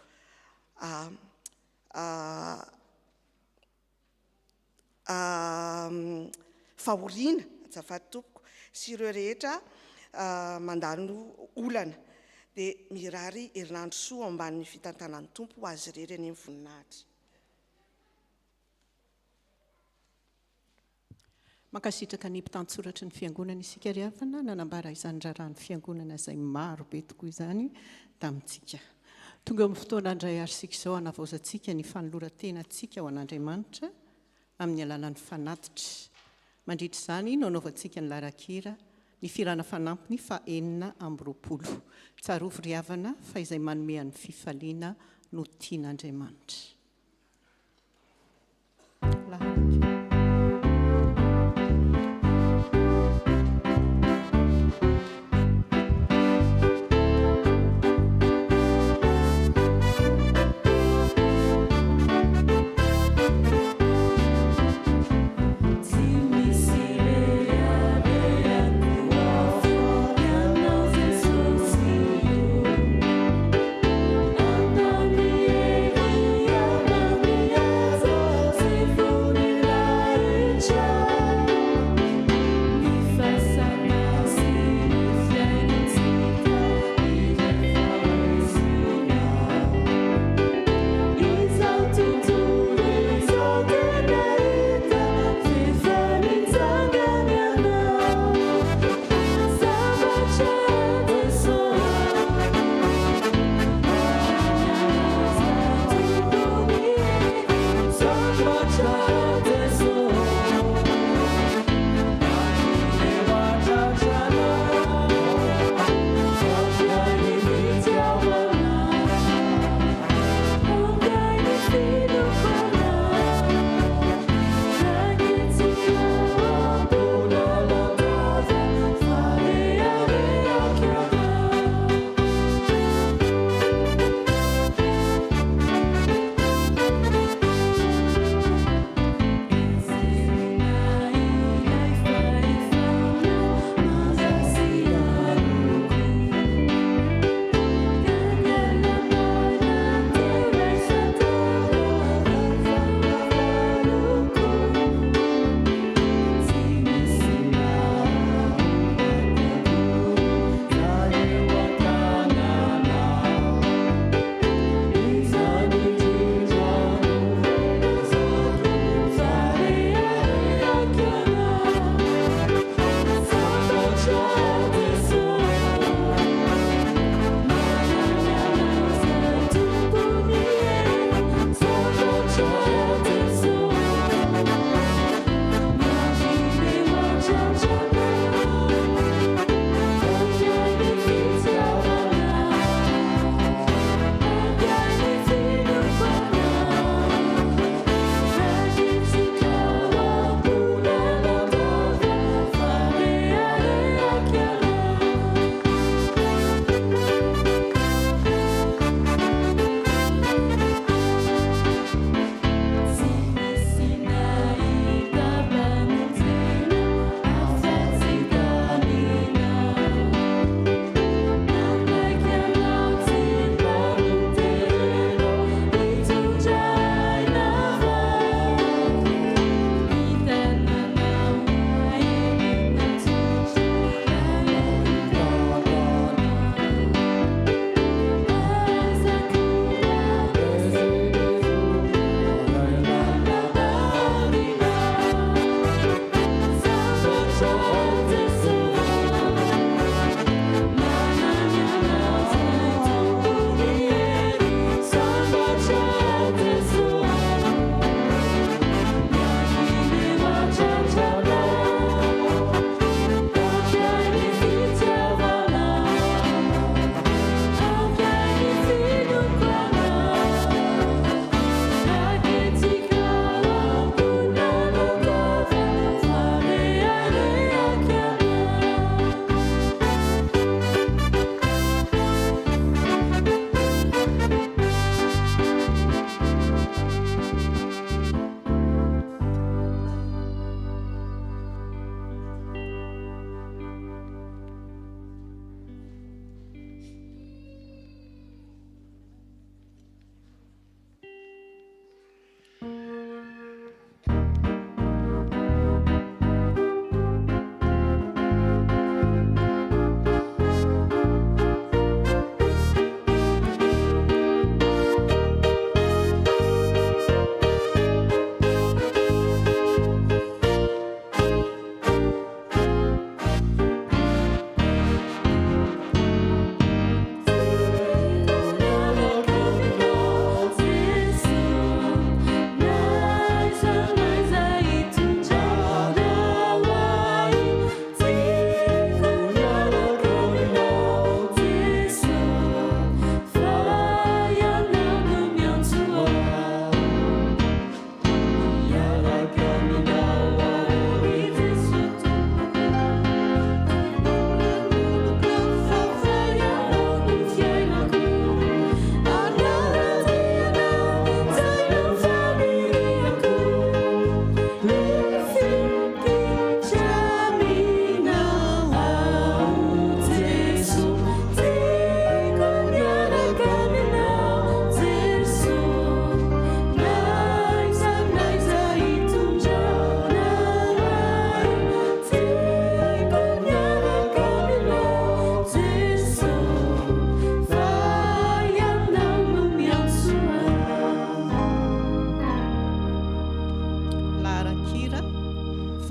fahoriana azafady tompoko sy ireo rehetra mandalo olana dia mirary herinandro soa ambanin'ny fitantanan'ny tompo ho azy irery any amin'ny voninahitra. Mankasitraka ny mpitantsoratra ny fiangonana isika ry havana nanambara izany raharahany fiangonana izay maro be tokoa izany tamintsika. tonga amin'ny fotoana andray arsika izao hanavaozantsika ny fanoloran-tenantsika ho an'Andriamanitra amin'ny alalany fanatitra. Mandritra izany no anaovantsika ny larakira ny firana fanampiny fa 420. Tsarovy riavana fa izay manome an'ny fifaliana no tian'Andriamanitra. Andoni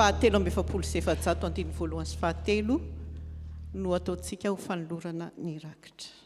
fahatelo amby efapolo sy efajato andiny voalohany sy fahatelo no ataontsika ho fanolorana ny rakitra.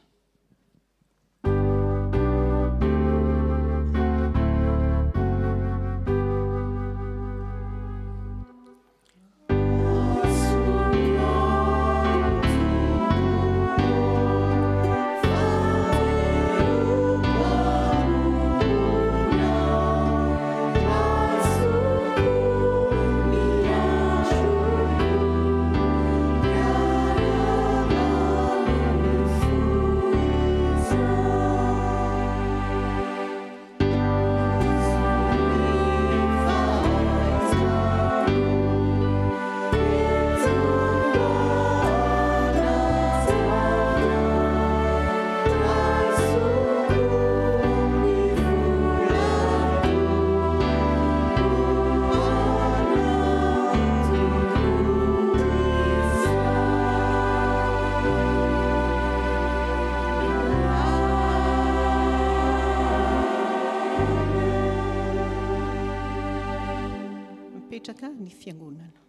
Ny fiangonana.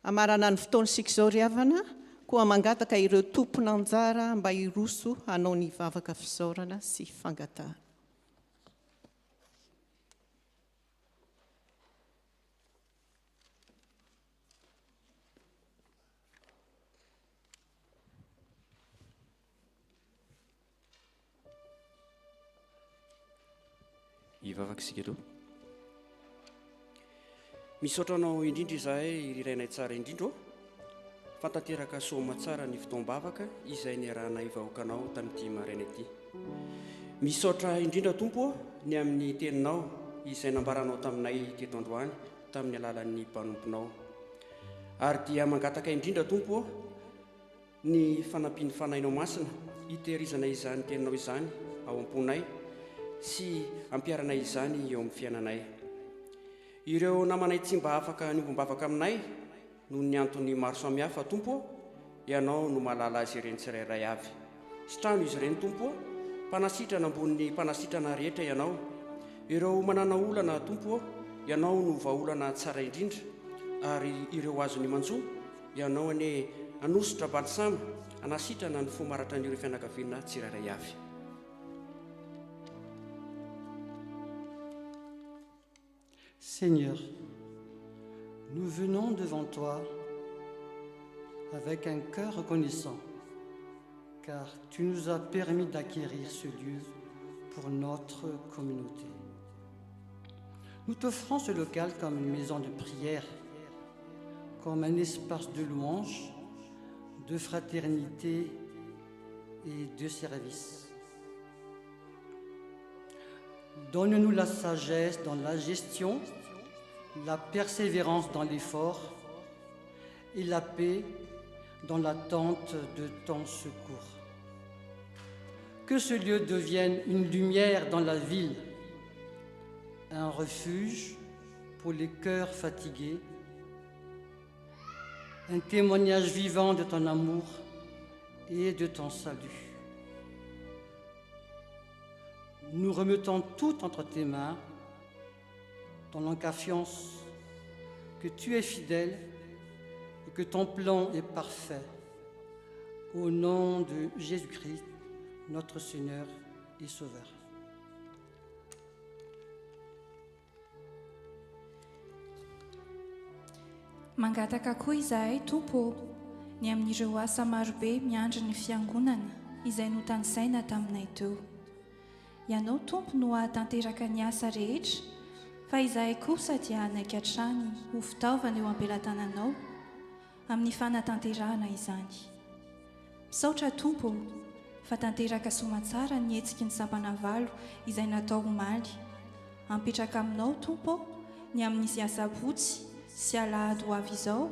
Amarana ny fotoantsika izao ry havana, koa mangataka ireo tompona anjara mba hiroso hanao ny vavaka fisaorana sy fangatahana. Ivavaka sika aloha. Misaotra anao indrindra izahay irainay tsara indrindra fantanteraka soma tsara ny fotoam-bavaka izay niarahanay vahoakanao tamin'ity maraina ity. Misaotra indrindra tompo ny amin'ny teninao izay nambaranao taminay teto androany tamin'ny alalan'ny mpanomponao. Ary dia mangataka indrindra tompo ny fanampiany fanahinao masina hitehirizana izany teninao izany ao am-ponay sy ampiaranay izany eo amin'ny fiainanay. Ireo namanay tsy mba afaka niombam-bavaka aminay noho ny antony maro samihafa tompo, ianao no mahalala azy ireny tsirairay avy. Sitrano izy ireny tompo, mpanasitrana ambonin'ny mpanasitrana rehetra ianao. Ireo manana olana tompo, ianao no vaolana tsara indrindra, ary ireo azony manjo, ianao ane anositra balisama, anasitrana ny fomaratra an'ireo fianakaviana tsirairay avy. Seigneur, nous venons devant toi avec un cœur reconnaissant, car tu nous as permis d'acquérir ce lieu pour notre communauté. Nous t'offrons ce local comme une maison de prière, comme un espace de louange, de fraternité et de service. Donne-nous la sagesse dans la gestion, la persévérance dans l'effort et la paix dans l'attente de ton secours. Que ce lieu devienne une lumière dans la ville, un refuge pour les cœurs fatigués, un témoignage vivant de ton amour et de ton salut. Nous remettons tout entre tes mains, dans la confiance que tu es fidèle et que ton plan est parfait. Au nom de Jésus-Christ, notre Seigneur et Sauveur. Mangataka koa izahay tompo ny amin'ireo asa marobe miandry ny fiangonana izay notansaina taminay teo. Ianao tompo no ahatanteraka ny asa rehetra, fa izahay kosa dia anaiky hatrany ho fitaovana eo am-pelatananao amin'ny fanatanterahana izany. Misaotra tompo fa tanteraka somatsara ny hetsiky ny sampana valo izay natao omaly. Ampetraka aminao tompo ny amin'isy asabotsy sy alahady ho avy izao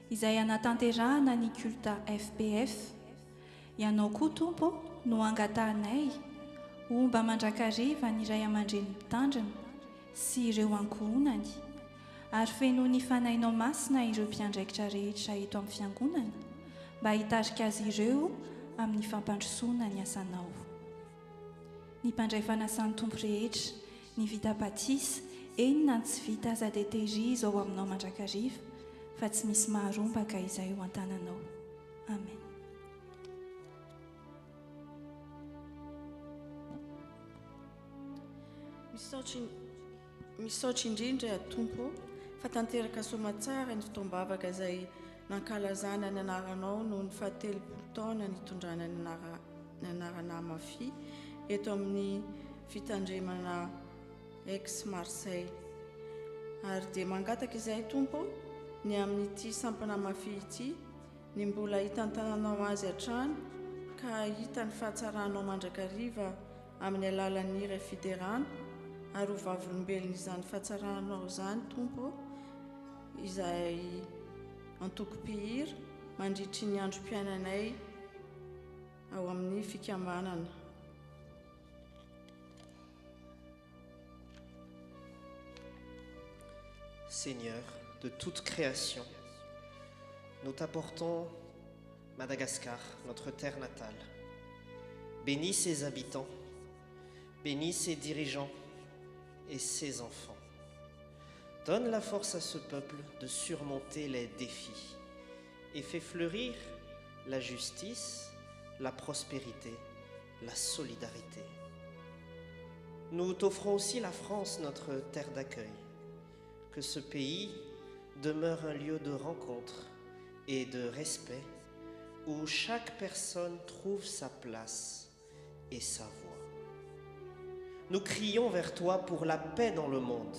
izay anatanterahana ny kulta FPF. Ianao koa tompo no angatahanay ho mba mandrakariva ny ray aman-dreny mitandrina sy ireo ankohonany, ary feno ny fanahinao masina ireo mpiandraikitra rehetra eto amin'ny fiangonana mba hitarika azy ireo amin'ny fampandrosoana ny asanao. Ny mpandray fanasan'ny tompo rehetra, ny vita batisa, enina ny tsy vita aza dia tehiriza ao aminao mandrakariva, fa tsy misy maharombaka izay ho an-tananao. Amen. Misaotra indrindra tompo fa tanteraka somatsara ny fotoam-bavaka izay nankalazana ny anaranao noho ny 70 taona nitondrana ny anarana Mafia eto amin'ny fitandremana ex Marseille. Ary dia mangataka izay tompo ny amin'ity sampana Mafia ity ny mbola hitantananao azy hatrany ka hita ny fahatsaranao mandrakariva amin'ny alalan'ny iray fiderana ary ho vavolombelona izany fahatsaranao izany tompo izay antoko-pihira mandritry ny androm-piainanay ao amin'ny fikambanana. Seigneur de toute création, nous t'apportons Madagascar, notre terre natale. Bénis ses habitants, bénis ses dirigeants et ses enfants. Donne la force à ce peuple de surmonter les défis et fais fleurir la justice, la prospérité, la solidarité. Nous t'offrons aussi la France, notre terre d'accueil. Que ce pays demeure un lieu de rencontre et de respect où chaque personne trouve sa place et sa voix. Nous crions vers toi pour la paix dans le monde.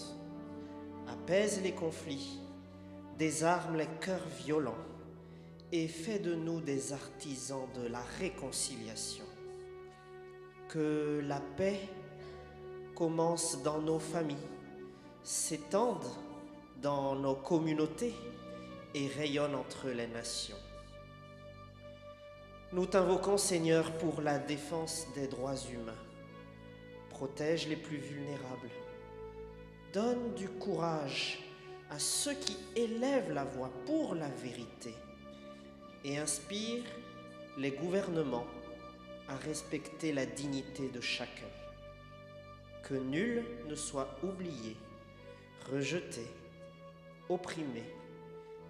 Apaise les conflits, désarme les cœurs violents et fais de nous des artisans de la réconciliation. Que la paix commence dans nos familles, s'étende dans nos communautés et rayonne entre les nations. Nous t'invoquons, Seigneur, pour la défense des droits humains. Protège les plus vulnérables. Donne du courage à ceux qui élèvent la voix pour la vérité et inspire les gouvernements à respecter la dignité de chacun. Que nul ne soit oublié, rejeté, opprimé,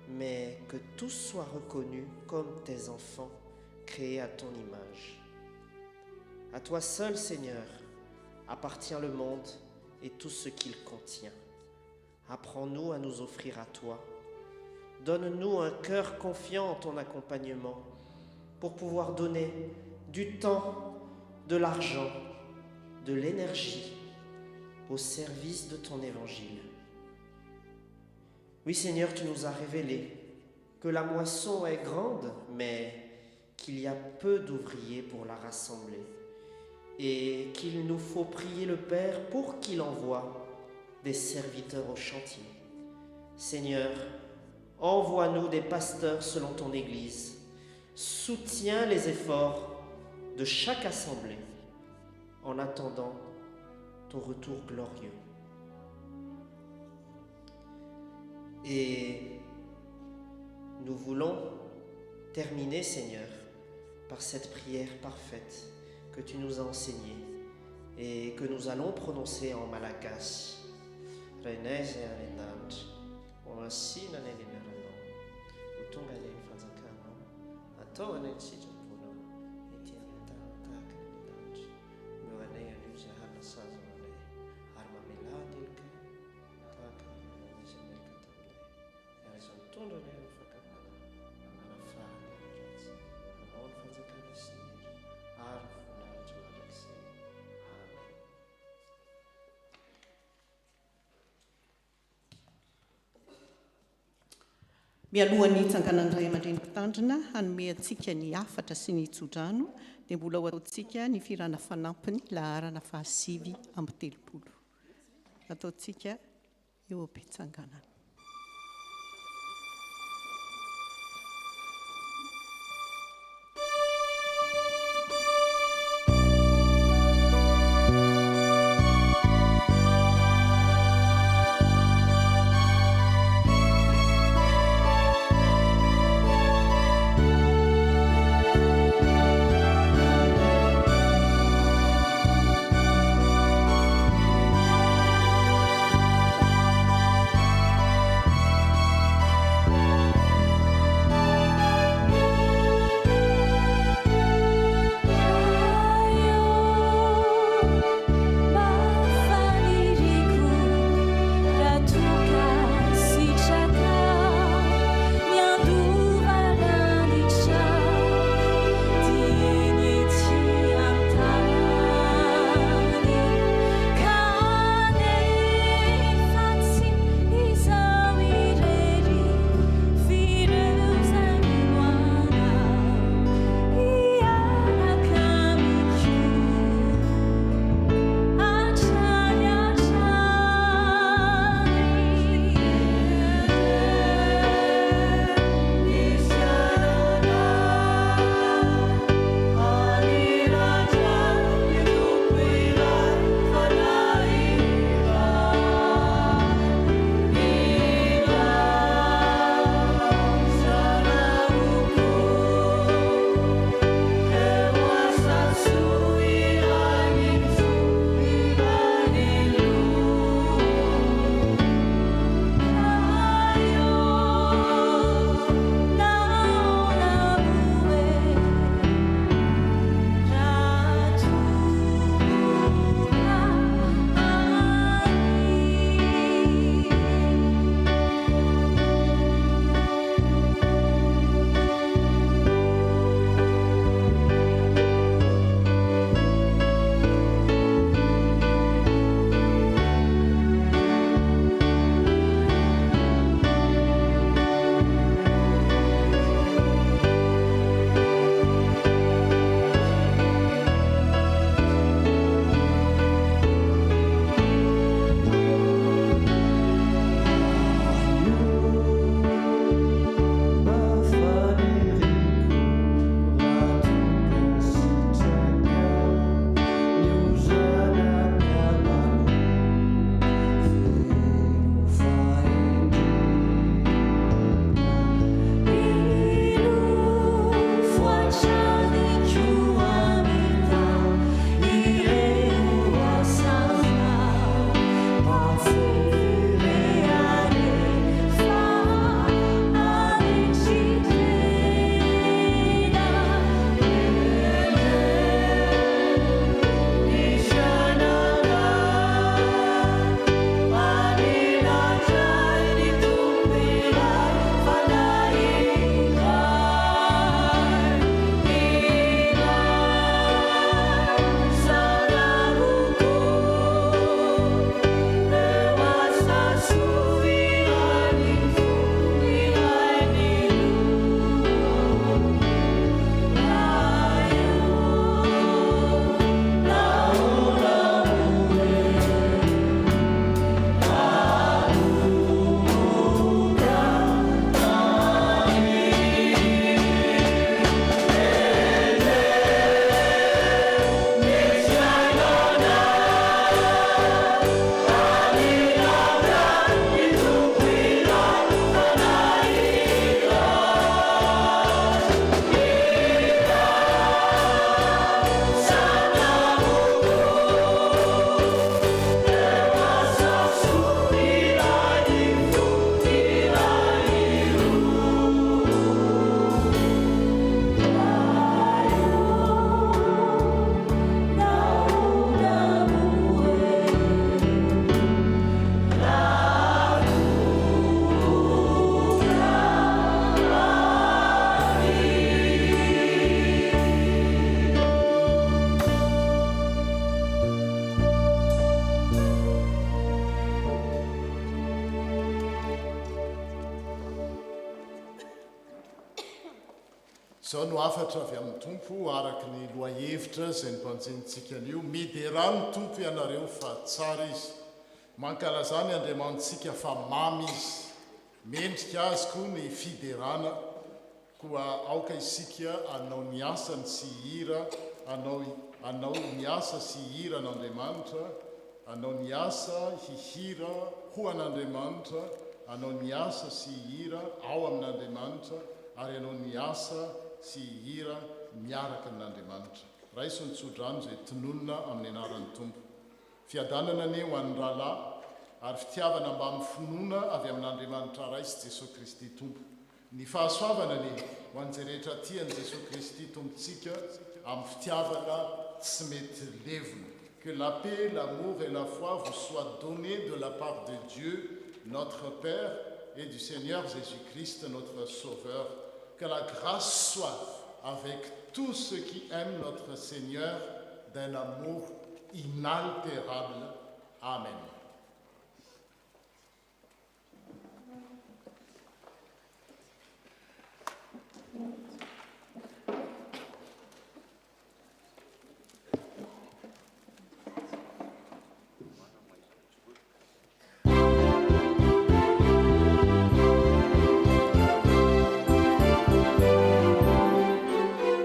mais que tous soient reconnus comme tes enfants créés à ton image. À toi seul, Seigneur, appartient le monde et tout ce qu'il contient. Apprends-nous à nous offrir à toi. Donne-nous un cœur confiant en ton accompagnement pour pouvoir donner du temps, de l'argent, de l'énergie au service de ton évangile. Oui, Seigneur, tu nous as révélé que la moisson est grande, mais qu'il y a peu d'ouvriers pour la rassembler et qu'il nous faut prier le Père pour qu'il envoie des serviteurs au chantier. Seigneur, envoie-nous des pasteurs selon ton Église. Soutiens les efforts de chaque assemblée en attendant ton retour glorieux. Et nous voulons terminer, Seigneur, par cette prière parfaite que tu nous as enseignée et que nous allons prononcer en malagasy. Renaizy arenandry, oasina ny alemeranao, ho tonga ilay fanjakanao, atao anay ny sitraponao, ety amin'ny tany tahaka ny lanitra, meo anay anio izay hanasazy anay, ary mamelany elika tahaka izy amerika taminay, ary izay mitondra anay amin'ny fakamana, manafahany amin'ny ratsy, manao ny fanjakana sy ny hira, ary voninahitra mandrakizay. Amen. Mialohan'ny hitsanganan'ny ray aman-dreny mpitandrina hanome antsika ny hafatra sy ny tsodrano dia mbola ho ataontsika ny firana fanampiny laharana 730. Ataontsika eo am-pitsanganana. zao no afatra avy amin'ny tompo araky ny loahevitra zay nympanjenitsika an'io miderano tompo ianareo fa tsara izy mankalazany andriamanitsika fa mamy izy mendrika azy koa ny fiderana koa aoka isika anao ny asany sy hira anao ny asa sy hira an'andriamanitra anao ny asa hihira ho an'andriamanitra anao ny asa sy hira ao amin'andriamanitra ary anao ny asa sy hira miaraka amin'andriamanitra raiso nitsodrano zay tinonona amin'ny anaran'ny tompo fiadanana ane ho an'ny rahalahy ary fitiavana mba amin'ny finoana avy amin'andriamanitra raisy Jesosy Kristy tompo ny fahasoavana ne ho an'izay rehetra tiany Jesosy Kristy tompontsika amin'ny fitiavana tsy mety levona. Que la paix, l'amour et la foi vous soient donnés de la part de Dieu, notre Père, et du Seigneur Jésus-Christ, notre Sauveur. Que la grâce soit avec tous ceux qui aiment notre Seigneur d'un amour inaltérable. Amen.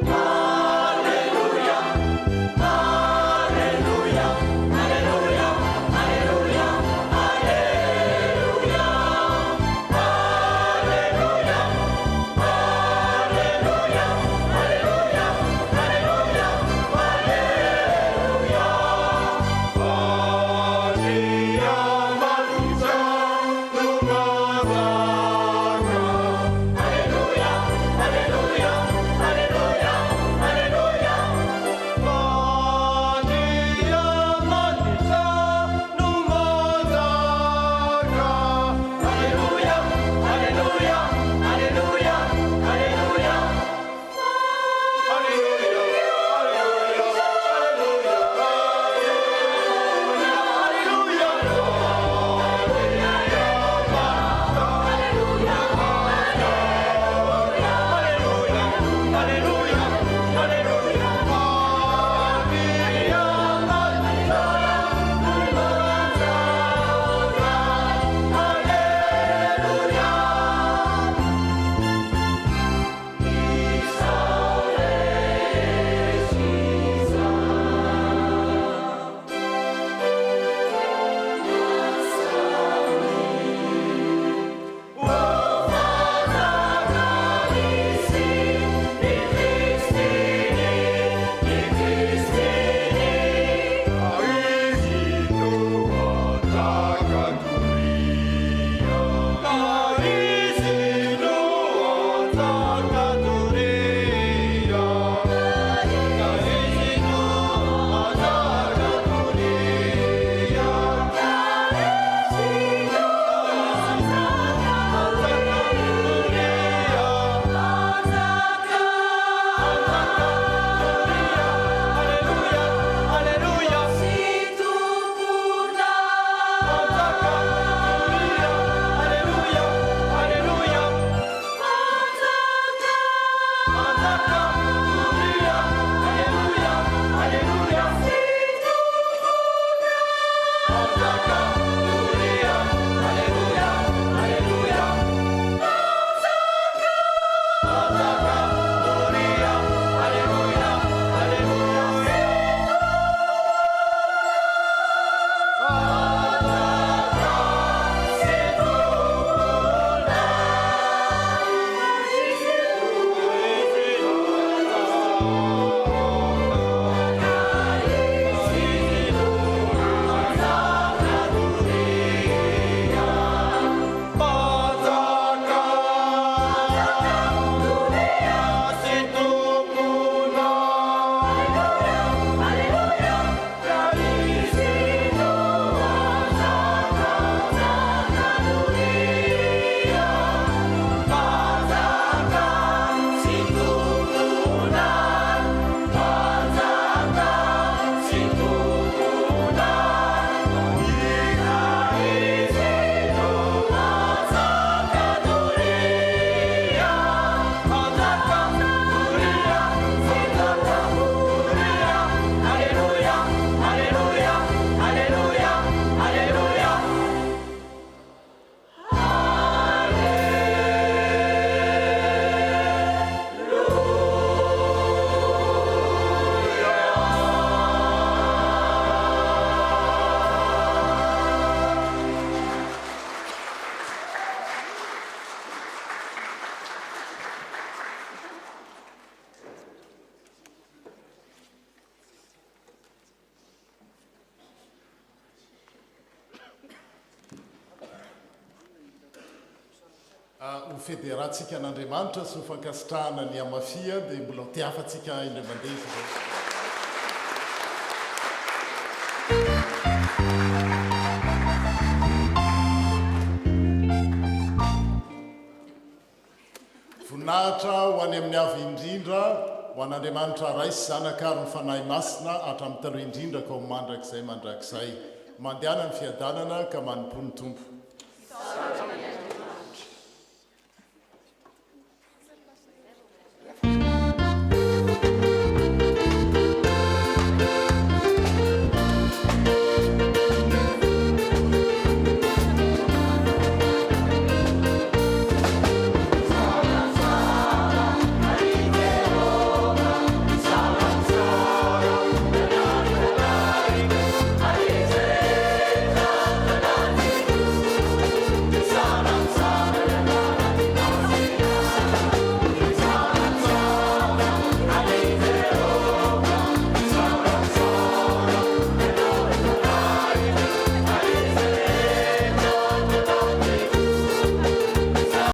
Alléluia, Alléluia, Alléluia, Alléluia. ho federatsika an'Andriamanitra sy ho fankasitrahana ny amafia dia mbola tiafatsika indray mandeha izy ireo. Voninahitra ho any amin'ny avy indrindra ho an'Andriamanitra ray sy zanaka ary ny fanahy masina hatramin'ny taloha indrindra ka ho mandrakizay mandrakizay. Mandehana ny fiadanana ka manimpony Tompo.